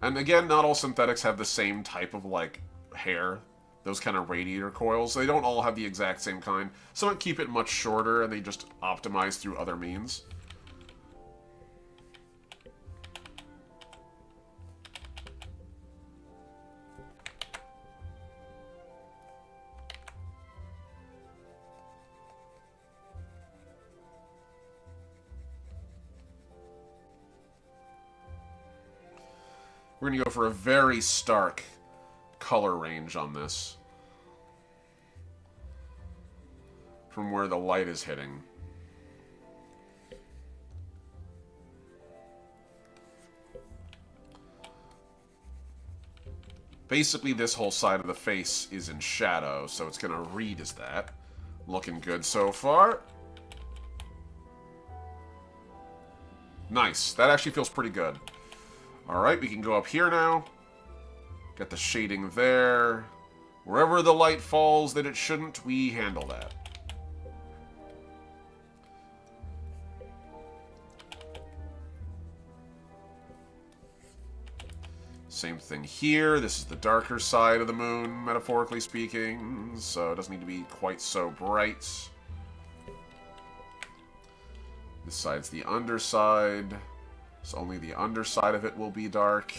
And again, not all synthetics have the same type of, like, hair. Those kind of radiator coils. They don't all have the exact same kind. Some keep it much shorter and they just optimize through other means. We're going to go for a very stark color range on this. From where the light is hitting. Basically, this whole side of the face is in shadow, so it's going to read as that. Looking good so far. Nice. That actually feels pretty good. Alright, we can go up here now. Get the shading there. Wherever the light falls that it shouldn't, we handle that. Same thing here. This is the darker side of the moon, metaphorically speaking, so it doesn't need to be quite so bright. This side's the underside, so only the underside of it will be dark.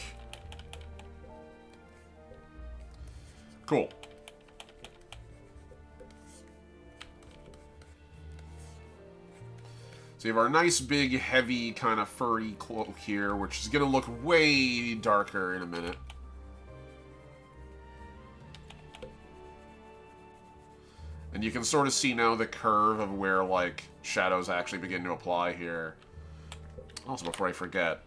Cool. So you have our nice, big, heavy, kind of furry cloak here, which is going to look way darker in a minute. And you can sort of see now the curve of where, like, shadows actually begin to apply here. Also, before I forget,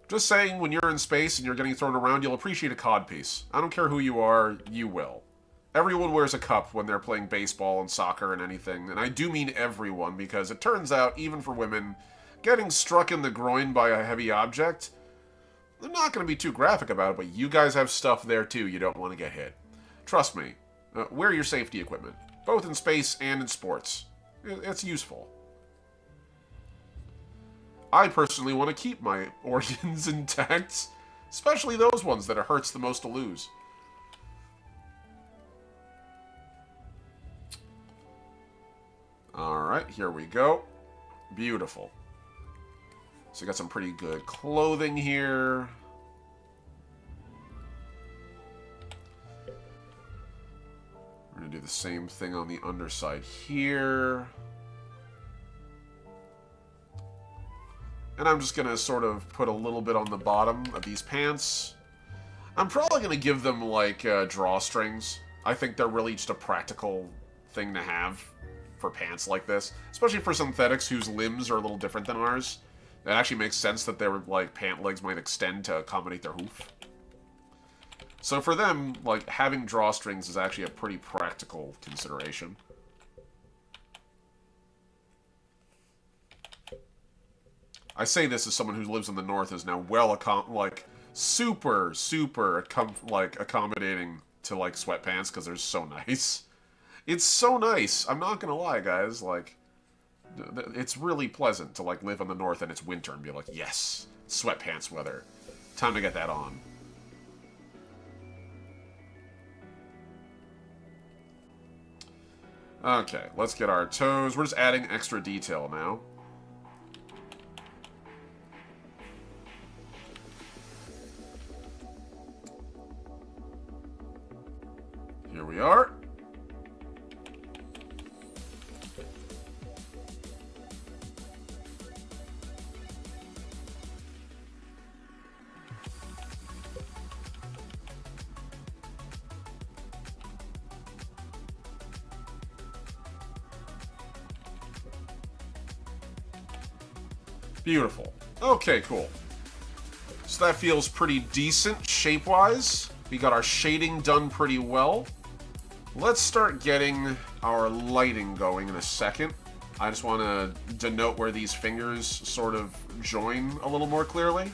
just saying, when you're in space and you're getting thrown around, you'll appreciate a codpiece. I don't care who you are, you will. Everyone wears a cup when they're playing baseball and soccer and anything, and I do mean everyone, because it turns out, even for women, getting struck in the groin by a heavy object, they're not going to be too graphic about it, but you guys have stuff there too you don't want to get hit. Trust me, wear your safety equipment, both in space and in sports. It's useful. I personally want to keep my organs intact, especially those ones that it hurts the most to lose. Alright, here we go. Beautiful. So we got some pretty good clothing here. We're going to do the same thing on the underside here. And I'm just going to sort of put a little bit on the bottom of these pants. I'm probably going to give them, like, drawstrings. I think they're really just a practical thing to have for pants like this, especially for synthetics whose limbs are a little different than ours. It actually makes sense that their, like, pant legs might extend to accommodate their hoof. So for them, like, having drawstrings is actually a pretty practical consideration. I say this as someone who lives in the north is now well, like, super accommodating to like sweatpants because they're so nice. It's so nice. I'm not gonna lie, guys. Like, it's really pleasant to like live in the north and it's winter and be like, yes, sweatpants weather. Time to get that on. Okay, let's get our toes. We're just adding extra detail now. Here we are. Beautiful. Okay, cool. So that feels pretty decent shape-wise. We got our shading done pretty well. Let's start getting our lighting going in a second. I just want to denote where these fingers sort of join a little more clearly.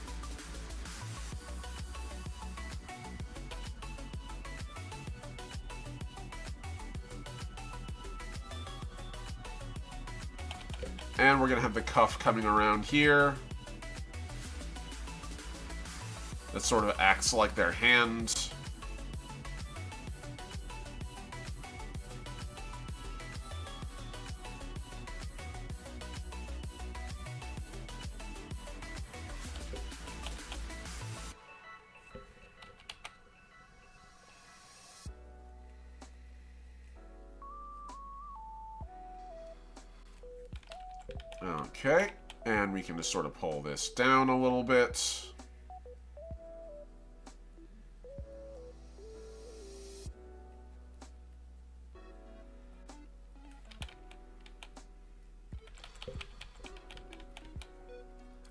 And we're going to have the cuff coming around here. That sort of acts like their hand. Okay, and we can just sort of pull this down a little bit.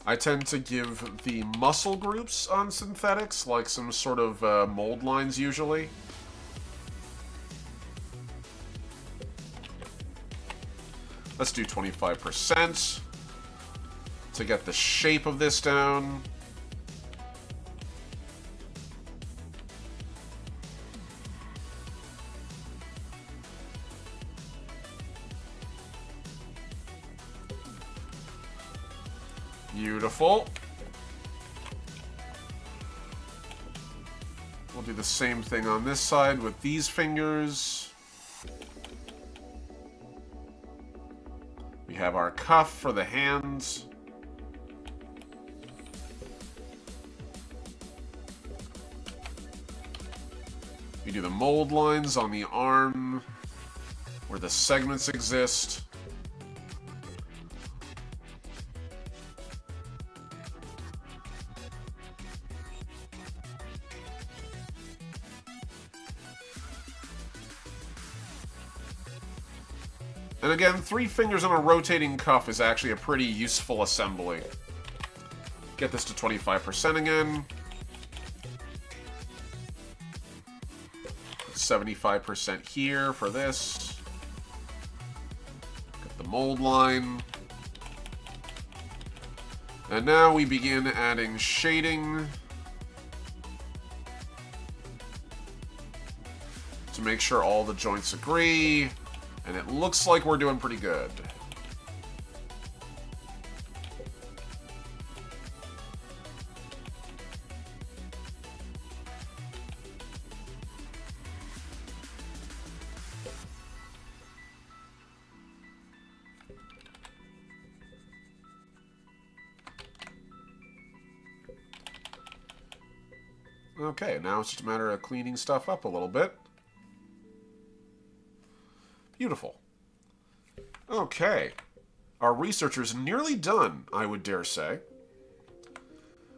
I tend to give the muscle groups on synthetics like some sort of mold lines usually. Let's do 25% to get the shape of this down. Beautiful. We'll do the same thing on this side with these fingers. We have our cuff for the hands. We do the mold lines on the arm where the segments exist. And again, 3 fingers on a rotating cuff is actually a pretty useful assembly. Get this to 25% again. 75% here for this. Get the mold line. And now we begin adding shading to make sure all the joints agree. And it looks like we're doing pretty good. Okay, now it's just a matter of cleaning stuff up a little bit. Beautiful. Okay. Our researcher's nearly done, I would dare say.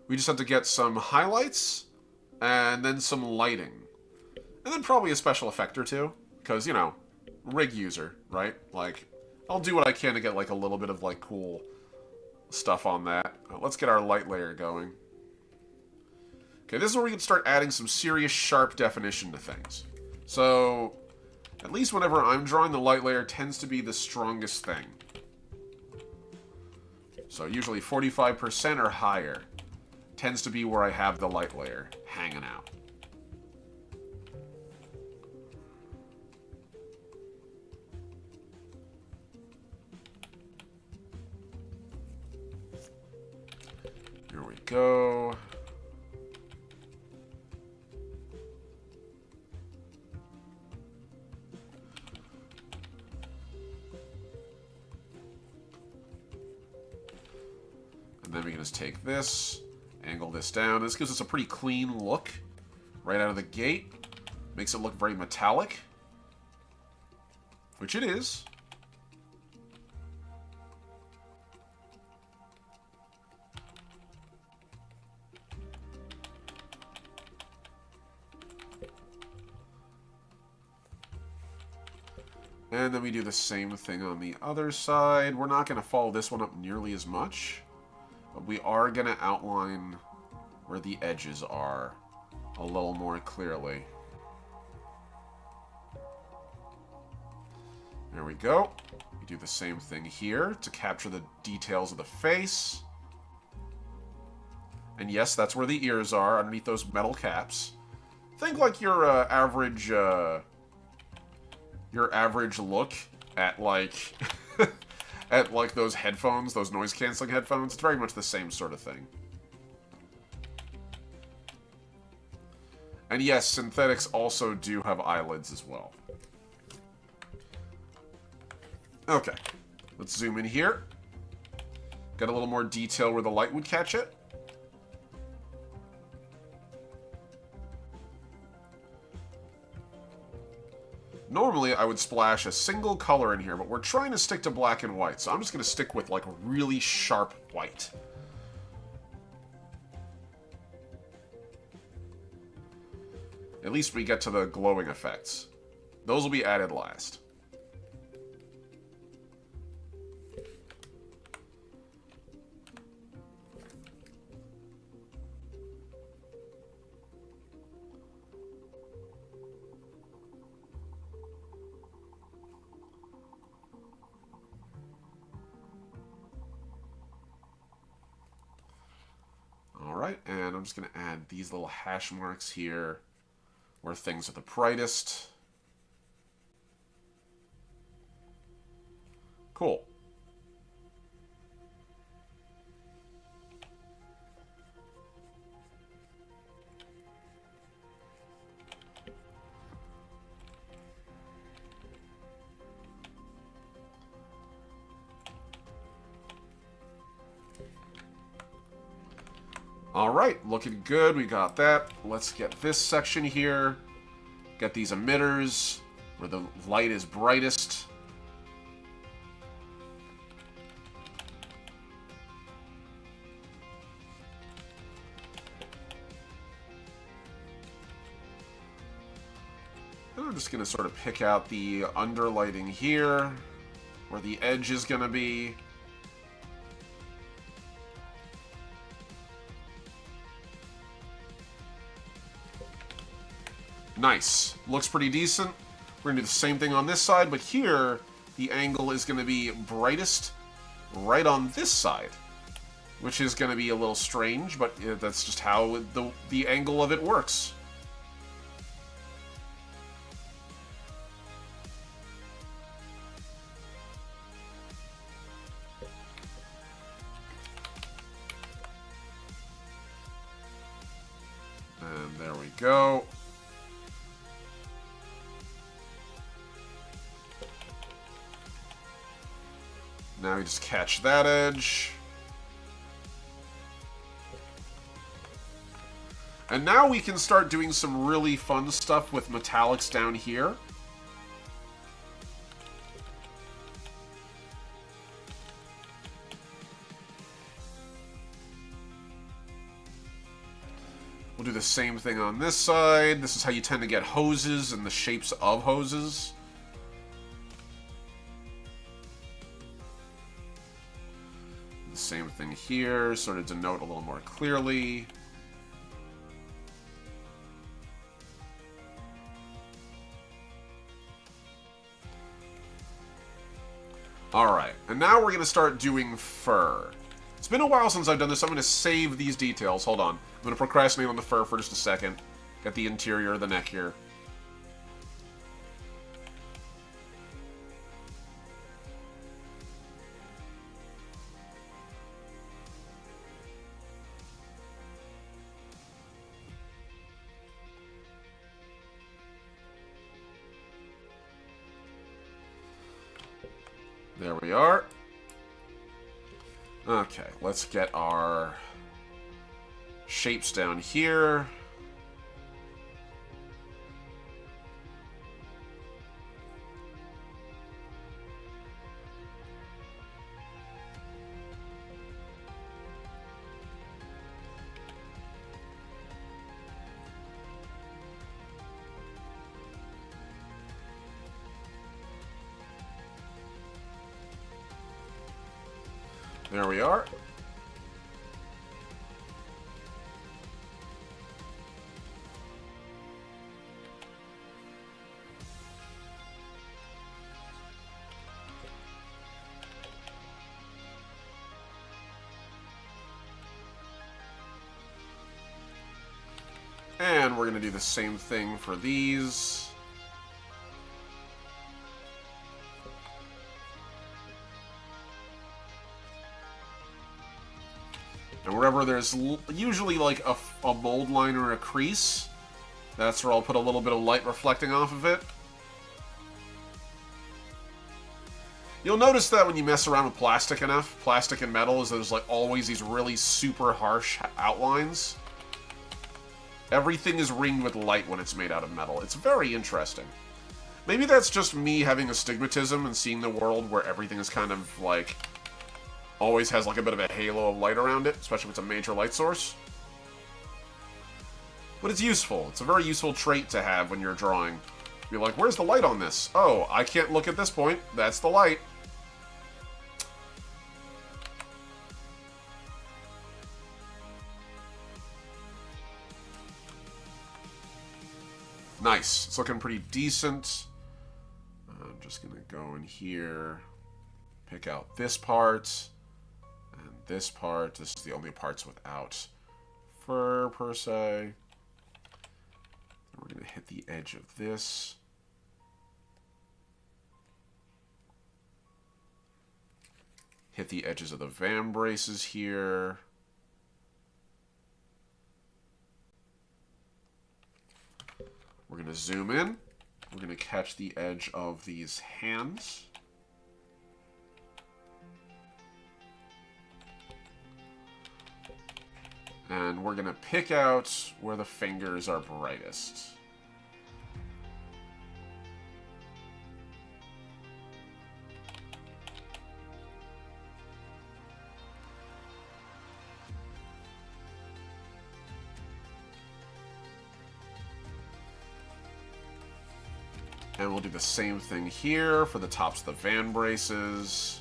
We just have to get some highlights and then some lighting. And then probably a special effect or two. Because, you know, rig user, right? Like, I'll do what I can to get, like, a little bit of, like, cool stuff on that. Let's get our light layer going. Okay, this is where we can start adding some serious sharp definition to things. So, at least whenever I'm drawing, the light layer tends to be the strongest thing. So usually 45% or higher tends to be where I have the light layer hanging out. go. And then we can just take this, angle this down. This gives us a pretty clean look right out of the gate. Makes it look very metallic, which it is. And then we do the same thing on the other side. We're not going to follow this one up nearly as much, but we are going to outline where the edges are a little more clearly. There we go. We do the same thing here to capture the details of the face. And yes, that's where the ears are, underneath those metal caps. Think like your average look at like at like those headphones, those noise-canceling headphones. It's very much the same sort of thing. And yes, synthetics also do have eyelids as well. Okay, let's zoom in here. Get a little more detail where the light would catch it. Normally, I would splash a single color in here, but we're trying to stick to black and white, so I'm just going to stick with, like, really sharp white. At least we get to the glowing effects. Those will be added last. Alright, and I'm just going to add these little hash marks here where things are the brightest. Cool. Alright, looking good, we got that. Let's get this section here. Get these emitters where the light is brightest. And I'm just going to sort of pick out the underlighting here, where the edge is going to be. Nice. Looks pretty decent. We're going to do the same thing on this side, but here, the angle is going to be brightest right on this side, which is going to be a little strange, but that's just how the angle of it works. And there we go. Now we just catch that edge. And now we can start doing some really fun stuff with metallics down here. We'll do the same thing on this side. This is how you tend to get hoses and the shapes of hoses. Same thing here, sort of denote a little more clearly. Alright, and now we're going to start doing fur. It's been a while since I've done this, so I'm going to save these details. Hold on. I'm going to procrastinate on the fur for just a second. Get the interior of the neck here. There we are. Okay, let's get our shapes down here. There we are. And we're going to do the same thing for these. And wherever there's usually like a mold line or a crease, that's where I'll put a little bit of light reflecting off of it. You'll notice that when you mess around with plastic enough, plastic and metal, is there's like always these really super harsh outlines. Everything is ringed with light when it's made out of metal. It's very interesting. Maybe that's just me having astigmatism and seeing the world where everything is kind of like always has like a bit of a halo of light around it, especially if it's a major light source. But it's useful. It's a very useful trait to have when you're drawing. Be like, where's the light on this? Oh, I can't look at this point. That's the light. Nice. It's looking pretty decent. I'm just going to go in here, pick out this part, and this part. This is the only parts without fur, per se. We're going to hit the edge of this. Hit the edges of the van braces here. We're going to zoom in. We're going to catch the edge of these hands. And we're going to pick out where the fingers are brightest. And we'll do the same thing here for the tops of the van braces.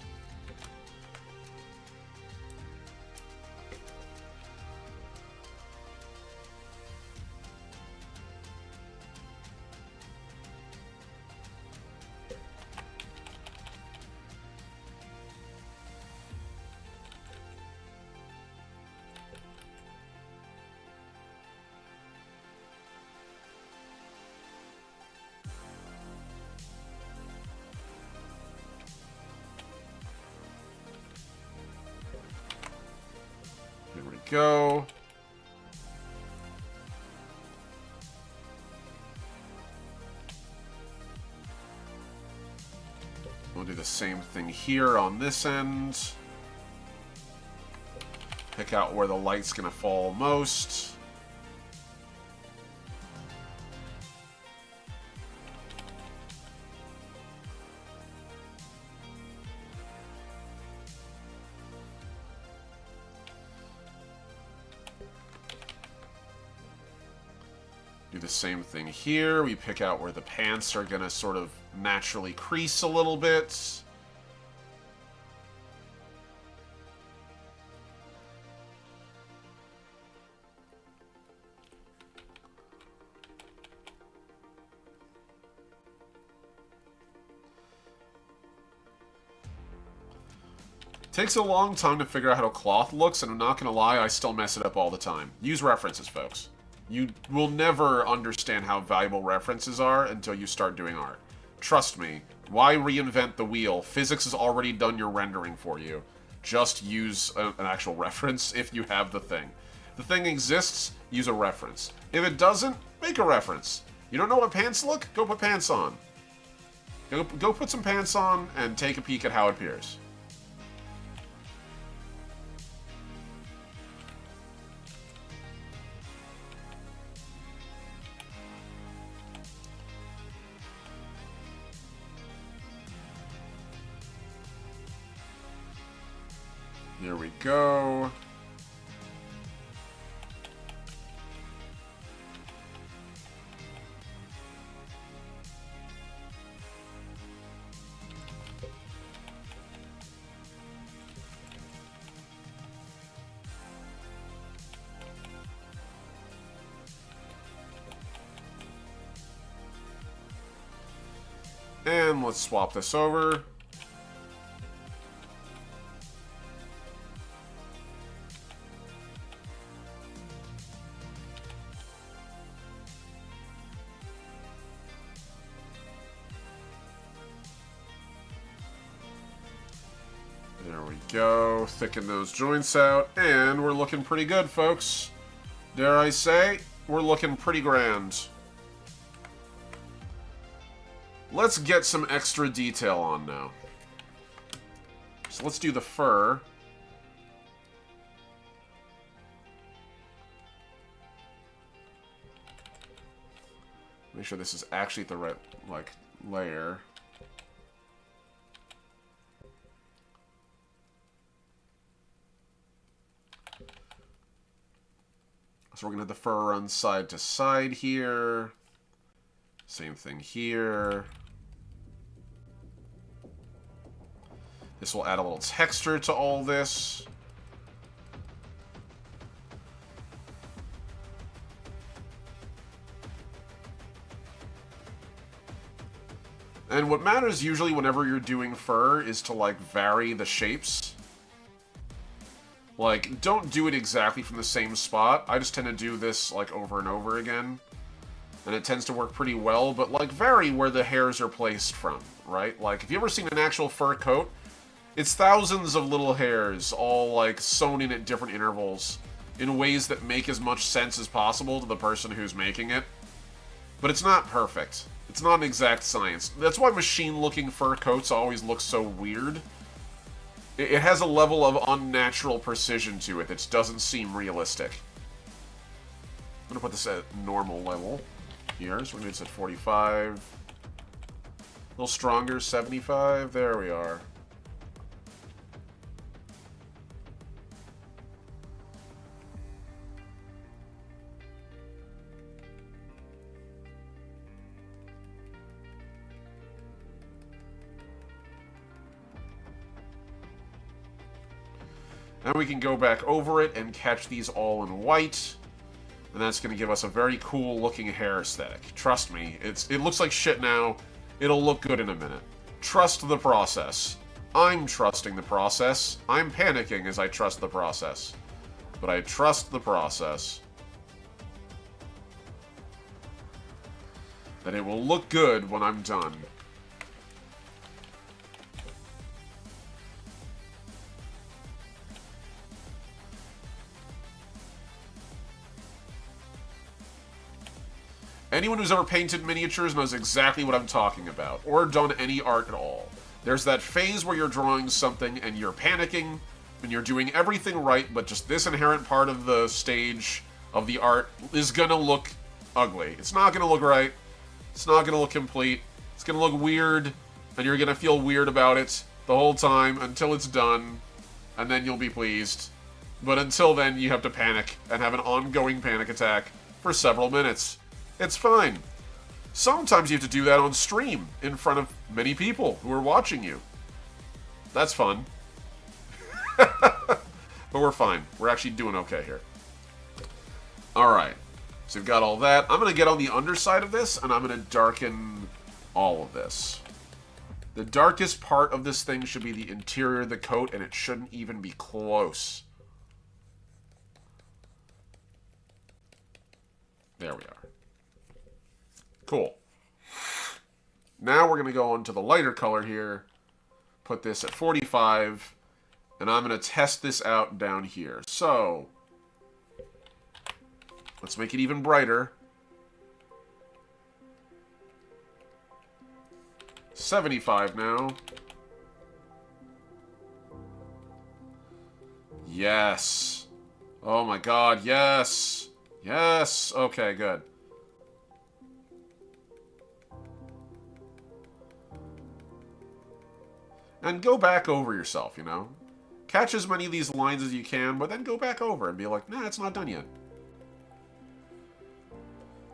Go. We'll do the same thing here on this end. Pick out where the light's going to fall most. Do the same thing here. We pick out where the pants are going to sort of naturally crease a little bit. Takes a long time to figure out how a cloth looks, and I'm not going to lie, I still mess it up all the time. Use references, folks. You will never understand how valuable references are until you start doing art. Trust me. Why reinvent the wheel? Physics has already done your rendering for you. Just use an actual reference if you have the thing. If the thing exists, use a reference. If it doesn't, make a reference. You don't know what pants look? Go put pants on. Go put some pants on and take a peek at how it appears. Here we go. And let's swap this over. There we go. Thicken those joints out, and we're looking pretty good, folks. Dare I say, we're looking pretty grand. Let's get some extra detail on now. So let's do the fur. Make sure this is actually the right, like, layer. So we're going to have the fur run side to side here. Same thing here. This will add a little texture to all this. And what matters usually whenever you're doing fur is to, like, vary the shapes. Like, don't do it exactly from the same spot. I just tend to do this, like, over and over again. And it tends to work pretty well, but, like, vary where the hairs are placed from, right? Like, if you've ever seen an actual fur coat, it's thousands of little hairs, all, like, sewn in at different intervals, in ways that make as much sense as possible to the person who's making it. But it's not perfect. It's not an exact science. That's why machine-looking fur coats always look so weird. It has a level of unnatural precision to it that doesn't seem realistic. I'm gonna put this at normal level here, so maybe it's at 45. A little stronger, 75. There we are. Now we can go back over it and catch these all in white. And that's going to give us a very cool looking hair aesthetic. Trust me, it looks like shit now. It'll look good in a minute. Trust the process. I'm trusting the process. I'm panicking as I trust the process. But I trust the process. That it will look good when I'm done. Anyone who's ever painted miniatures knows exactly what I'm talking about, or done any art at all. There's that phase where you're drawing something and you're panicking, and you're doing everything right, but just this inherent part of the stage of the art is gonna look ugly. It's not gonna look right. It's not gonna look complete. It's gonna look weird, and you're gonna feel weird about it the whole time until it's done, and then you'll be pleased. But until then, you have to panic and have an ongoing panic attack for several minutes. It's fine. Sometimes you have to do that on stream in front of many people who are watching you. That's fun. But we're fine. We're actually doing okay here. Alright. So we've got all that. I'm going to get on the underside of this, and I'm going to darken all of this. The darkest part of this thing should be the interior of the coat, and it shouldn't even be close. There we are. Cool. Now we're going to go on to the lighter color here. Put this at 45. And I'm going to test this out down here. So, let's make it even brighter. 75 now. Yes. Oh my god, yes. Yes. Okay, good. And go back over yourself, you know? Catch as many of these lines as you can, but then go back over and be like, nah, it's not done yet.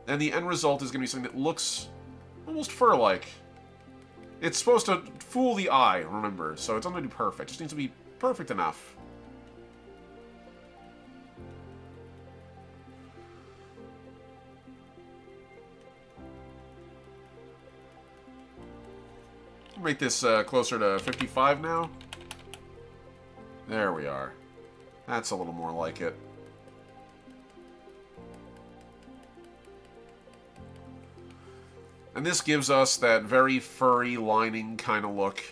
And the end result is going to be something that looks almost fur-like. It's supposed to fool the eye, remember, so it's not going to be perfect. It just needs to be perfect enough. Make this closer to 55 now. There we are. That's a little more like it. And this gives us that very furry lining kind of look.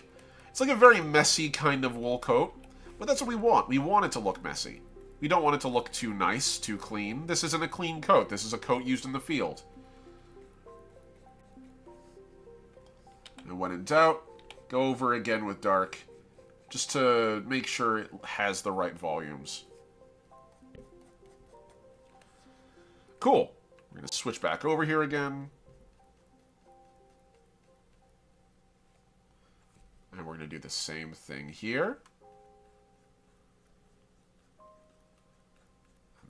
It's like a very messy kind of wool coat, but that's what we want. We want it to look messy. We don't want it to look too nice, too clean. This isn't a clean coat. This is a coat used in the field. And when in doubt, go over again with dark, just to make sure it has the right volumes. Cool. We're going to switch back over here again. And we're going to do the same thing here.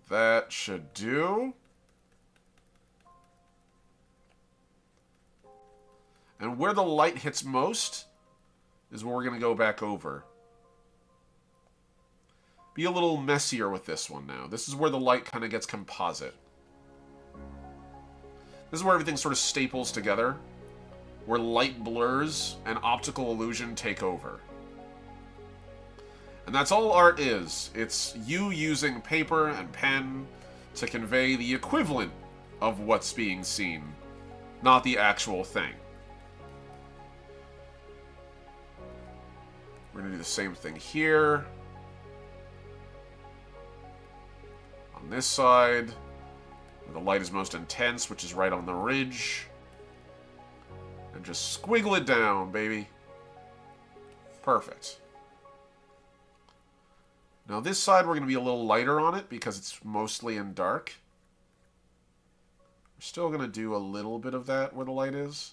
That should do. And where the light hits most is where we're going to go back over. Be a little messier with this one now. This is where the light kind of gets composite. This is where everything sort of staples together. Where light blurs and optical illusion take over. And that's all art is. It's you using paper and pen to convey the equivalent of what's being seen, not the actual thing. We're going to do the same thing here. On this side, where the light is most intense, which is right on the ridge. And just squiggle it down, baby. Perfect. Now this side, we're going to be a little lighter on it because it's mostly in dark. We're still going to do a little bit of that where the light is.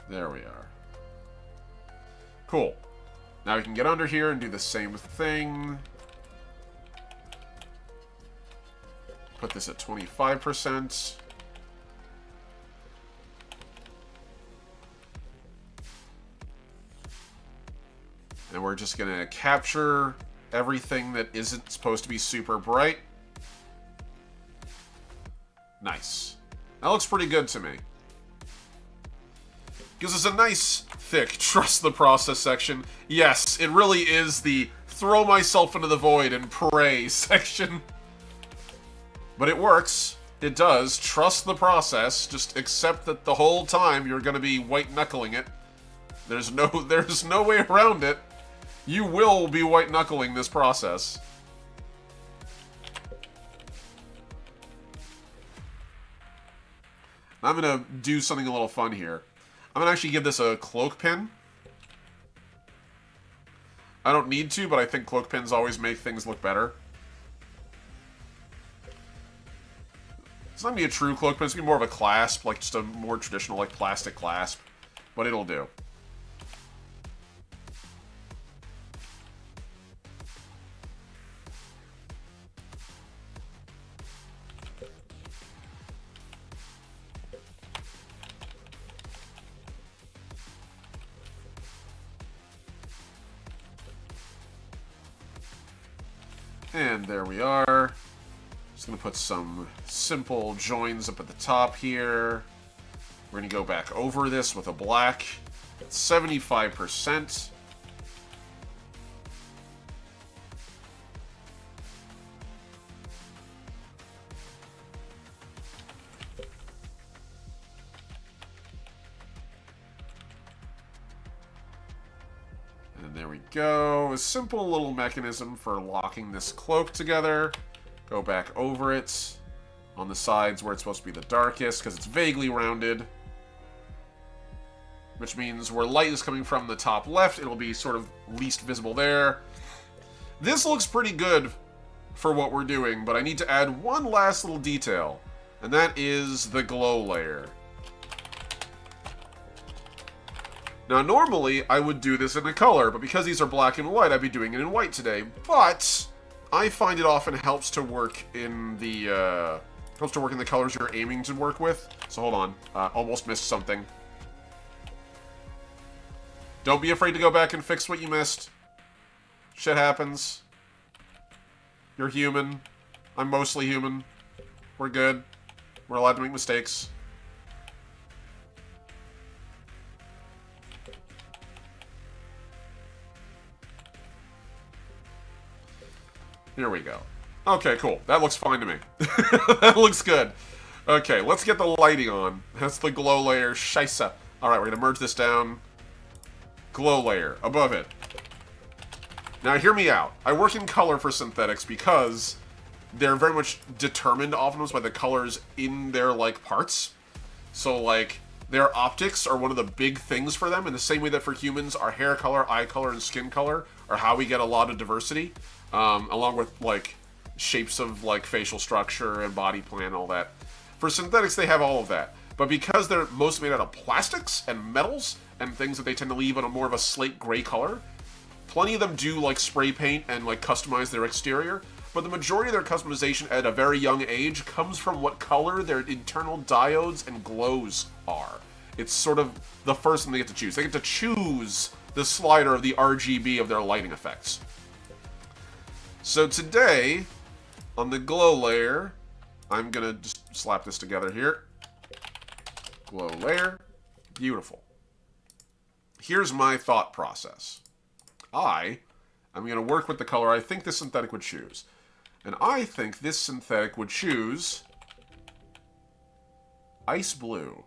There we are. Cool. Now we can get under here and do the same thing. Put this at 25%. And we're just going to capture everything that isn't supposed to be super bright. Nice. That looks pretty good to me. Gives us a nice, thick, trust the process section. Yes, it really is the throw myself into the void and pray section. But it works. It does. Trust the process. Just accept that the whole time you're going to be white-knuckling it. There's no way around it. You will be white-knuckling this process. I'm going to do something a little fun here. I'm going to actually give this a cloak pin. I don't need to, but I think cloak pins always make things look better. It's not going to be a true cloak pin. It's going to be more of a clasp, like just a more traditional like plastic clasp. But it'll do. And there we are. Just going to put some simple joins up at the top here. We're going to go back over this with a black at 75%. And there we go. A simple little mechanism for locking this cloak together. Go back over it on the sides where it's supposed to be the darkest, because it's vaguely rounded. Which means where light is coming from the top left, it'll be sort of least visible there. This looks pretty good for what we're doing, but I need to add one last little detail, and that is the glow layer. Now, normally, I would do this in a color, but because these are black and white, I'd be doing it in white today. But I find it often helps to work in the colors you're aiming to work with. So hold on, almost missed something. Don't be afraid to go back and fix what you missed. Shit happens. You're human. I'm mostly human. We're good. We're allowed to make mistakes. Here we go. Okay, cool. That looks fine to me. That looks good. Okay, let's get the lighting on. That's the glow layer. Scheisse. Alright, we're going to merge this down. Glow layer. Above it. Now, hear me out. I work in color for synthetics because they're very much determined oftentimes by the colors in their, like, parts. So, like, their optics are one of the big things for them, in the same way that for humans, our hair color, eye color, and skin color are how we get a lot of diversity. Along with, like, shapes of, like, facial structure and body plan and all that. For synthetics, they have all of that. But because they're mostly made out of plastics and metals and things that they tend to leave on a more of a slate gray color, plenty of them do, like, spray paint and, like, customize their exterior. But the majority of their customization at a very young age comes from what color their internal diodes and glows are. It's sort of the first thing they get to choose. They get to choose the slider of the RGB of their lighting effects. So today, on the glow layer, I'm going to just slap this together here. Glow layer. Beautiful. Here's my thought process. I'm going to work with the color I think this synthetic would choose. And I think this synthetic would choose ice blue.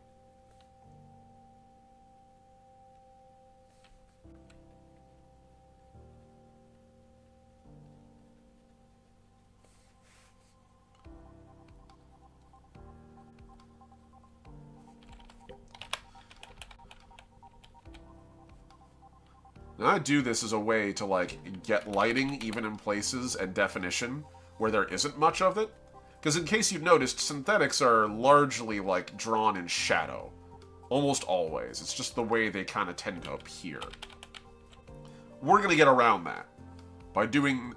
Now, I do this as a way to, like, get lighting even in places and definition where there isn't much of it. Because in case you've noticed, synthetics are largely, like, drawn in shadow. Almost always. It's just the way they kind of tend to appear. We're going to get around that by doing...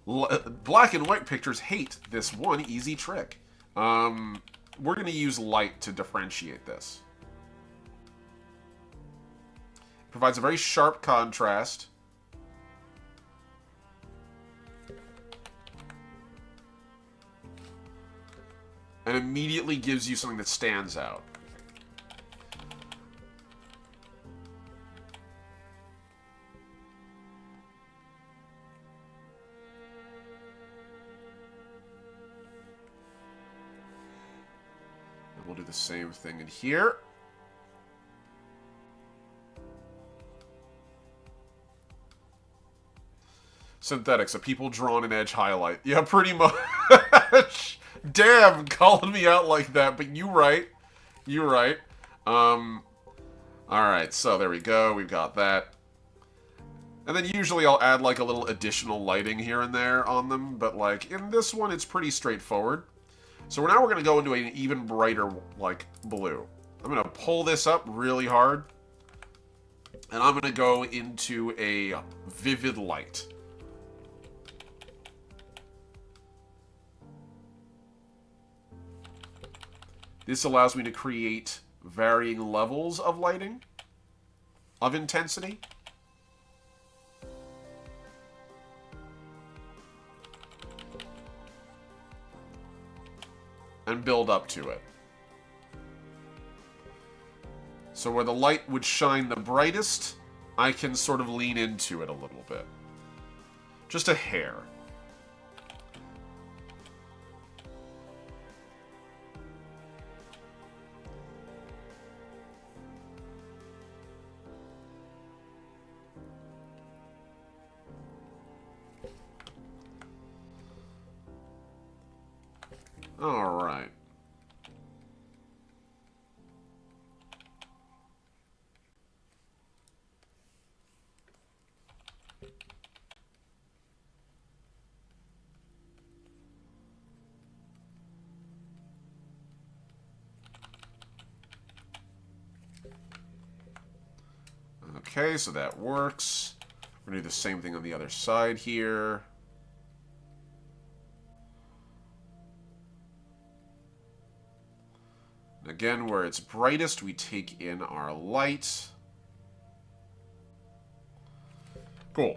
Black and white pictures hate this one easy trick. We're going to use light to differentiate this. Provides a very sharp contrast. And immediately gives you something that stands out. And we'll do the same thing in here. Synthetics, a people drawn in edge highlight. Yeah, pretty much. Damn, calling me out like that, but you right. You right. Alright, so there we go. We've got that. And then usually I'll add like a little additional lighting here and there on them, but like in this one it's pretty straightforward. So now we're going to go into an even brighter like blue. I'm going to pull this up really hard. And I'm going to go into a vivid light. This allows me to create varying levels of lighting, of intensity. And build up to it. So where the light would shine the brightest, I can sort of lean into it a little bit. Just a hair. Alright. Okay, so that works. We're going to do the same thing on the other side here. Again, where it's brightest, we take in our light. Cool.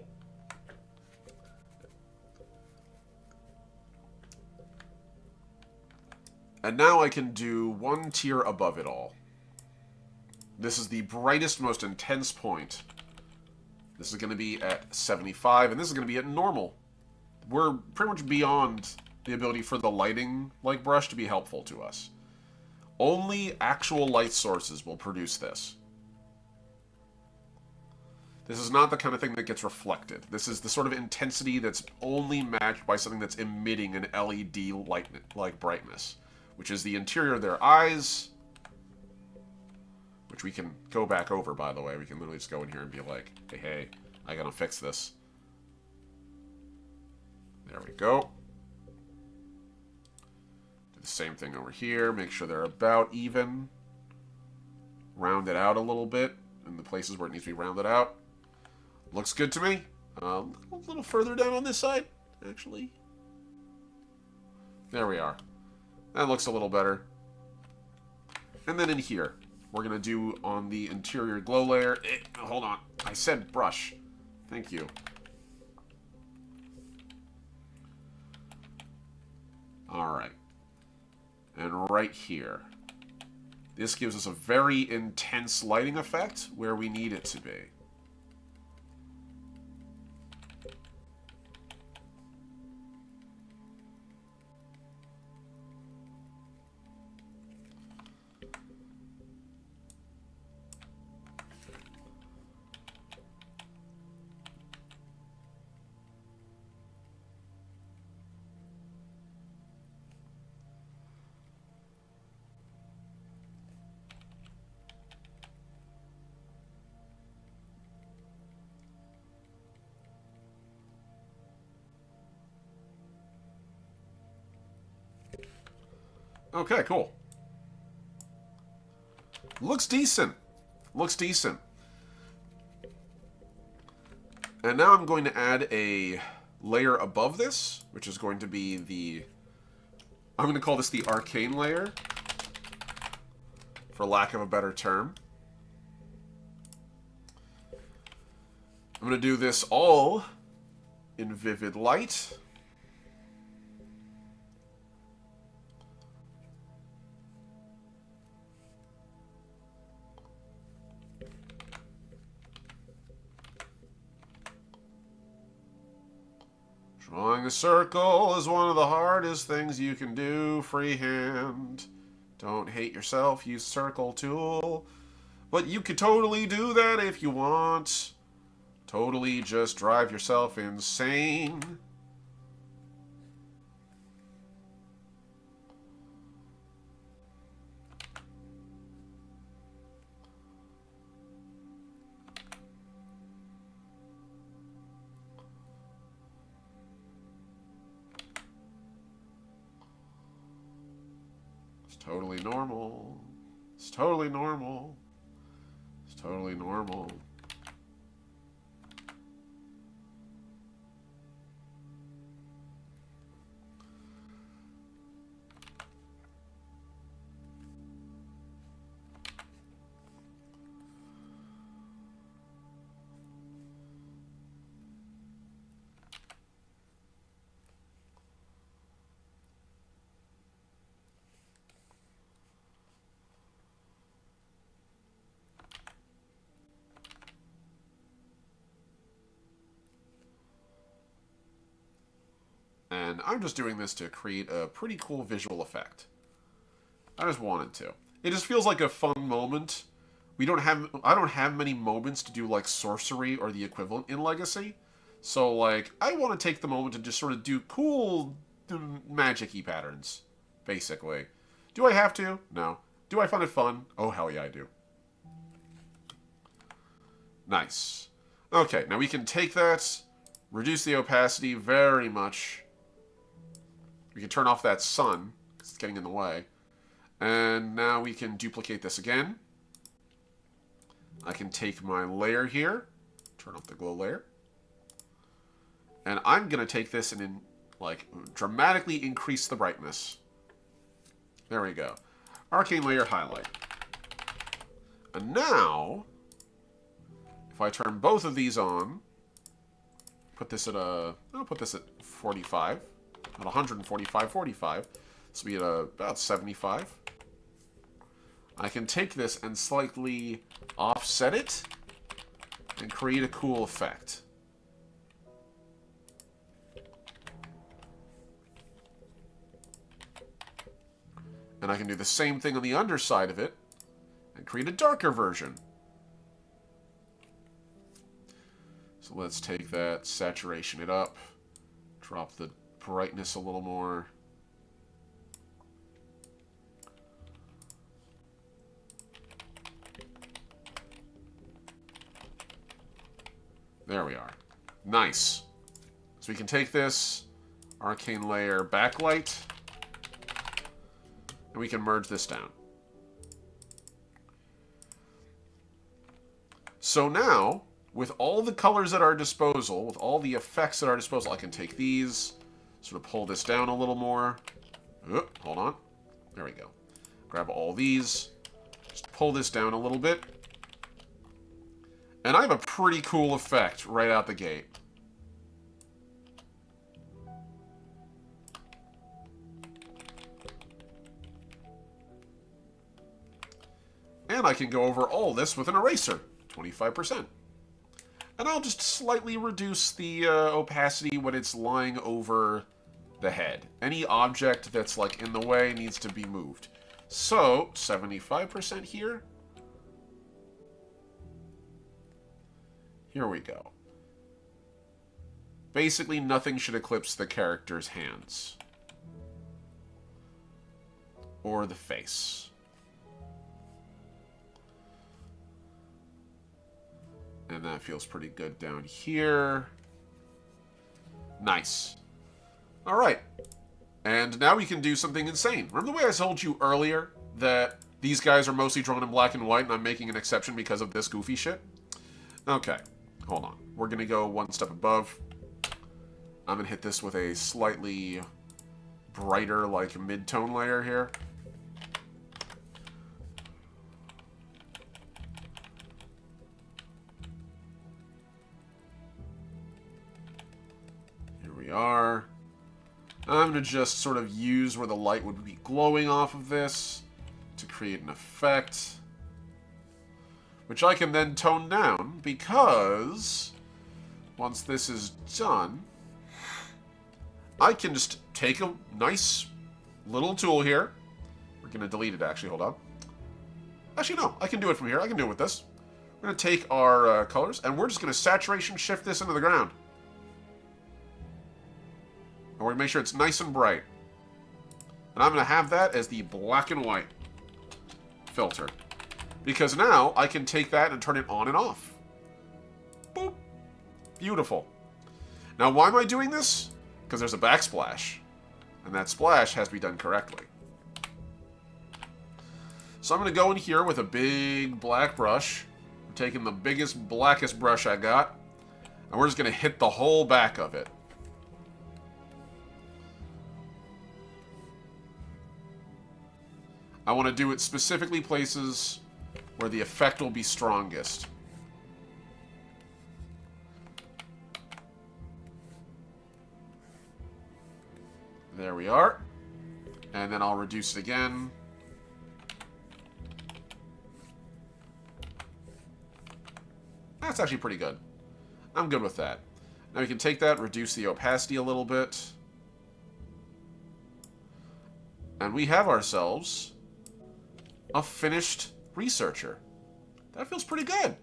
And now I can do one tier above it all. This is the brightest, most intense point. This is going to be at 75, and this is going to be at normal. We're pretty much beyond the ability for the lighting like brush to be helpful to us. Only actual light sources will produce this. This is not the kind of thing that gets reflected. This is the sort of intensity that's only matched by something that's emitting an LED light like brightness, which is the interior of their eyes, which we can go back over, by the way. We can literally just go in here and be like, hey, I gotta fix this. There we go. Do the same thing over here. Make sure they're about even. Round it out a little bit in the places where it needs to be rounded out. Looks good to me. A little further down on this side, actually. There we are. That looks a little better. And then in here, we're going to do on the interior glow layer. Hold on. I said brush. Thank you. Alright. And right here. This gives us a very intense lighting effect where we need it to be. Okay, cool. Looks decent. Looks decent. And now I'm going to add a layer above this, which is going to be the... I'm going to call this the arcane layer, for lack of a better term. I'm going to do this all in vivid light. Drawing a circle is one of the hardest things you can do freehand. Don't hate yourself, use circle tool. But you could totally do that if you want. Totally just drive yourself insane. Totally normal. It's totally normal. It's totally normal. And I'm just doing this to create a pretty cool visual effect. I just wanted to. It just feels like a fun moment. I don't have many moments to do like sorcery or the equivalent in Legacy. So like, I want to take the moment to just sort of do cool magic-y patterns. basically. Do I have to? No. Do I find it fun? Oh, hell yeah, I do. Nice. Okay, now we can take that, reduce the opacity very much. We can turn off that sun, because it's getting in the way. And now we can duplicate this again. I can take my layer here, turn off the glow layer. And I'm going to take this and, like, dramatically increase the brightness. There we go. Arcane layer highlight. And now, if I turn both of these on, put this at I'll put this at 45, at 145, 45. This will be at about 75. I can take this and slightly offset it and create a cool effect. And I can do the same thing on the underside of it and create a darker version. So let's take that, saturation it up, drop the brightness a little more. There we are. Nice. So we can take this arcane layer backlight, and we can merge this down. So now, with all the colors at our disposal, with all the effects at our disposal, I can take these, sort of pull this down a little more. Hold on. There we go. Grab all these, just pull this down a little bit. And I have a pretty cool effect right out the gate. And I can go over all this with an eraser, 25%. And I'll just slightly reduce the opacity when it's lying over the head. Any object that's like in the way needs to be moved. So, 75% here. Here we go. Basically, nothing should eclipse the character's hands. Or the face. And that feels pretty good down here. Nice. Alright. And now we can do something insane. Remember the way I told you earlier that these guys are mostly drawn in black and white and I'm making an exception because of this goofy shit? Okay. Hold on. We're going to go one step above. I'm going to hit this with a slightly brighter, like, mid-tone layer here. Here we are. I'm going to just sort of use where the light would be glowing off of this to create an effect, which I can then tone down because once this is done, I can just take a nice little tool here. We're going to delete it, actually. Hold on. Actually, no. I can do it from here. I can do it with this. We're going to take our colors, and we're just going to saturation shift this into the ground. And we're going to make sure it's nice and bright. And I'm going to have that as the black and white filter. Because now I can take that and turn it on and off. Boop. Beautiful. Now, why am I doing this? Because there's a backsplash. And that splash has to be done correctly. So I'm going to go in here with a big black brush. I'm taking the biggest, blackest brush I got. And we're just going to hit the whole back of it. I want to do it specifically places where the effect will be strongest. There we are. And then I'll reduce it again. That's actually pretty good. I'm good with that. Now we can take that, reduce the opacity a little bit. And we have ourselves a finished researcher. That feels pretty good.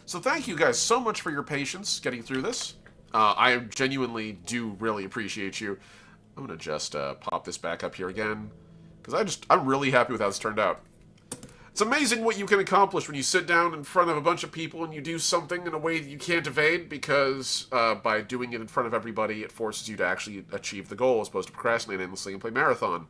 So thank you guys so much for your patience getting through this. I genuinely do really appreciate you. I'm gonna just pop this back up here again, because I'm really happy with how this turned out. It's amazing what you can accomplish when you sit down in front of a bunch of people and you do something in a way that you can't evade, because by doing it in front of everybody, it forces you to actually achieve the goal as opposed to procrastinate endlessly and play Marathon.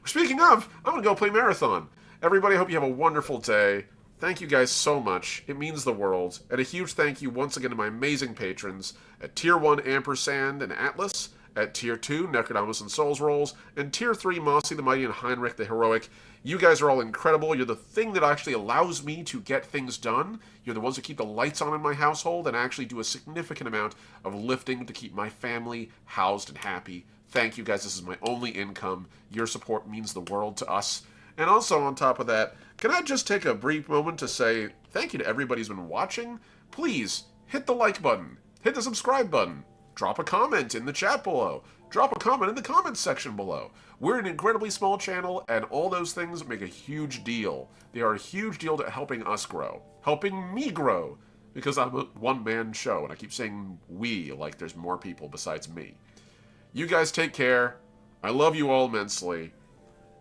Speaking of, I'm going to go play Marathon. Everybody, I hope you have a wonderful day. Thank you guys so much. It means the world. And a huge thank you once again to my amazing patrons at Tier 1 Ampersand and Atlas, at Tier 2 Necrodamus and Souls Rolls, and Tier 3 Mossy the Mighty and Heinrich the Heroic. You guys are all incredible. You're the thing that actually allows me to get things done. You're the ones who keep the lights on in my household and actually do a significant amount of lifting to keep my family housed and happy. Thank you guys. This is my only income. Your support means the world to us. And also on top of that, can I just take a brief moment to say thank you to everybody who's been watching? Please hit the like button. Hit the subscribe button. Drop a comment in the chat below. Drop a comment in the comments section below. We're an incredibly small channel, and all those things make a huge deal. They are a huge deal to helping us grow. Helping me grow. Because I'm a one-man show, and I keep saying we like there's more people besides me. You guys take care. I love you all immensely.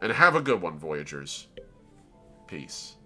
And have a good one, Voyagers. Peace.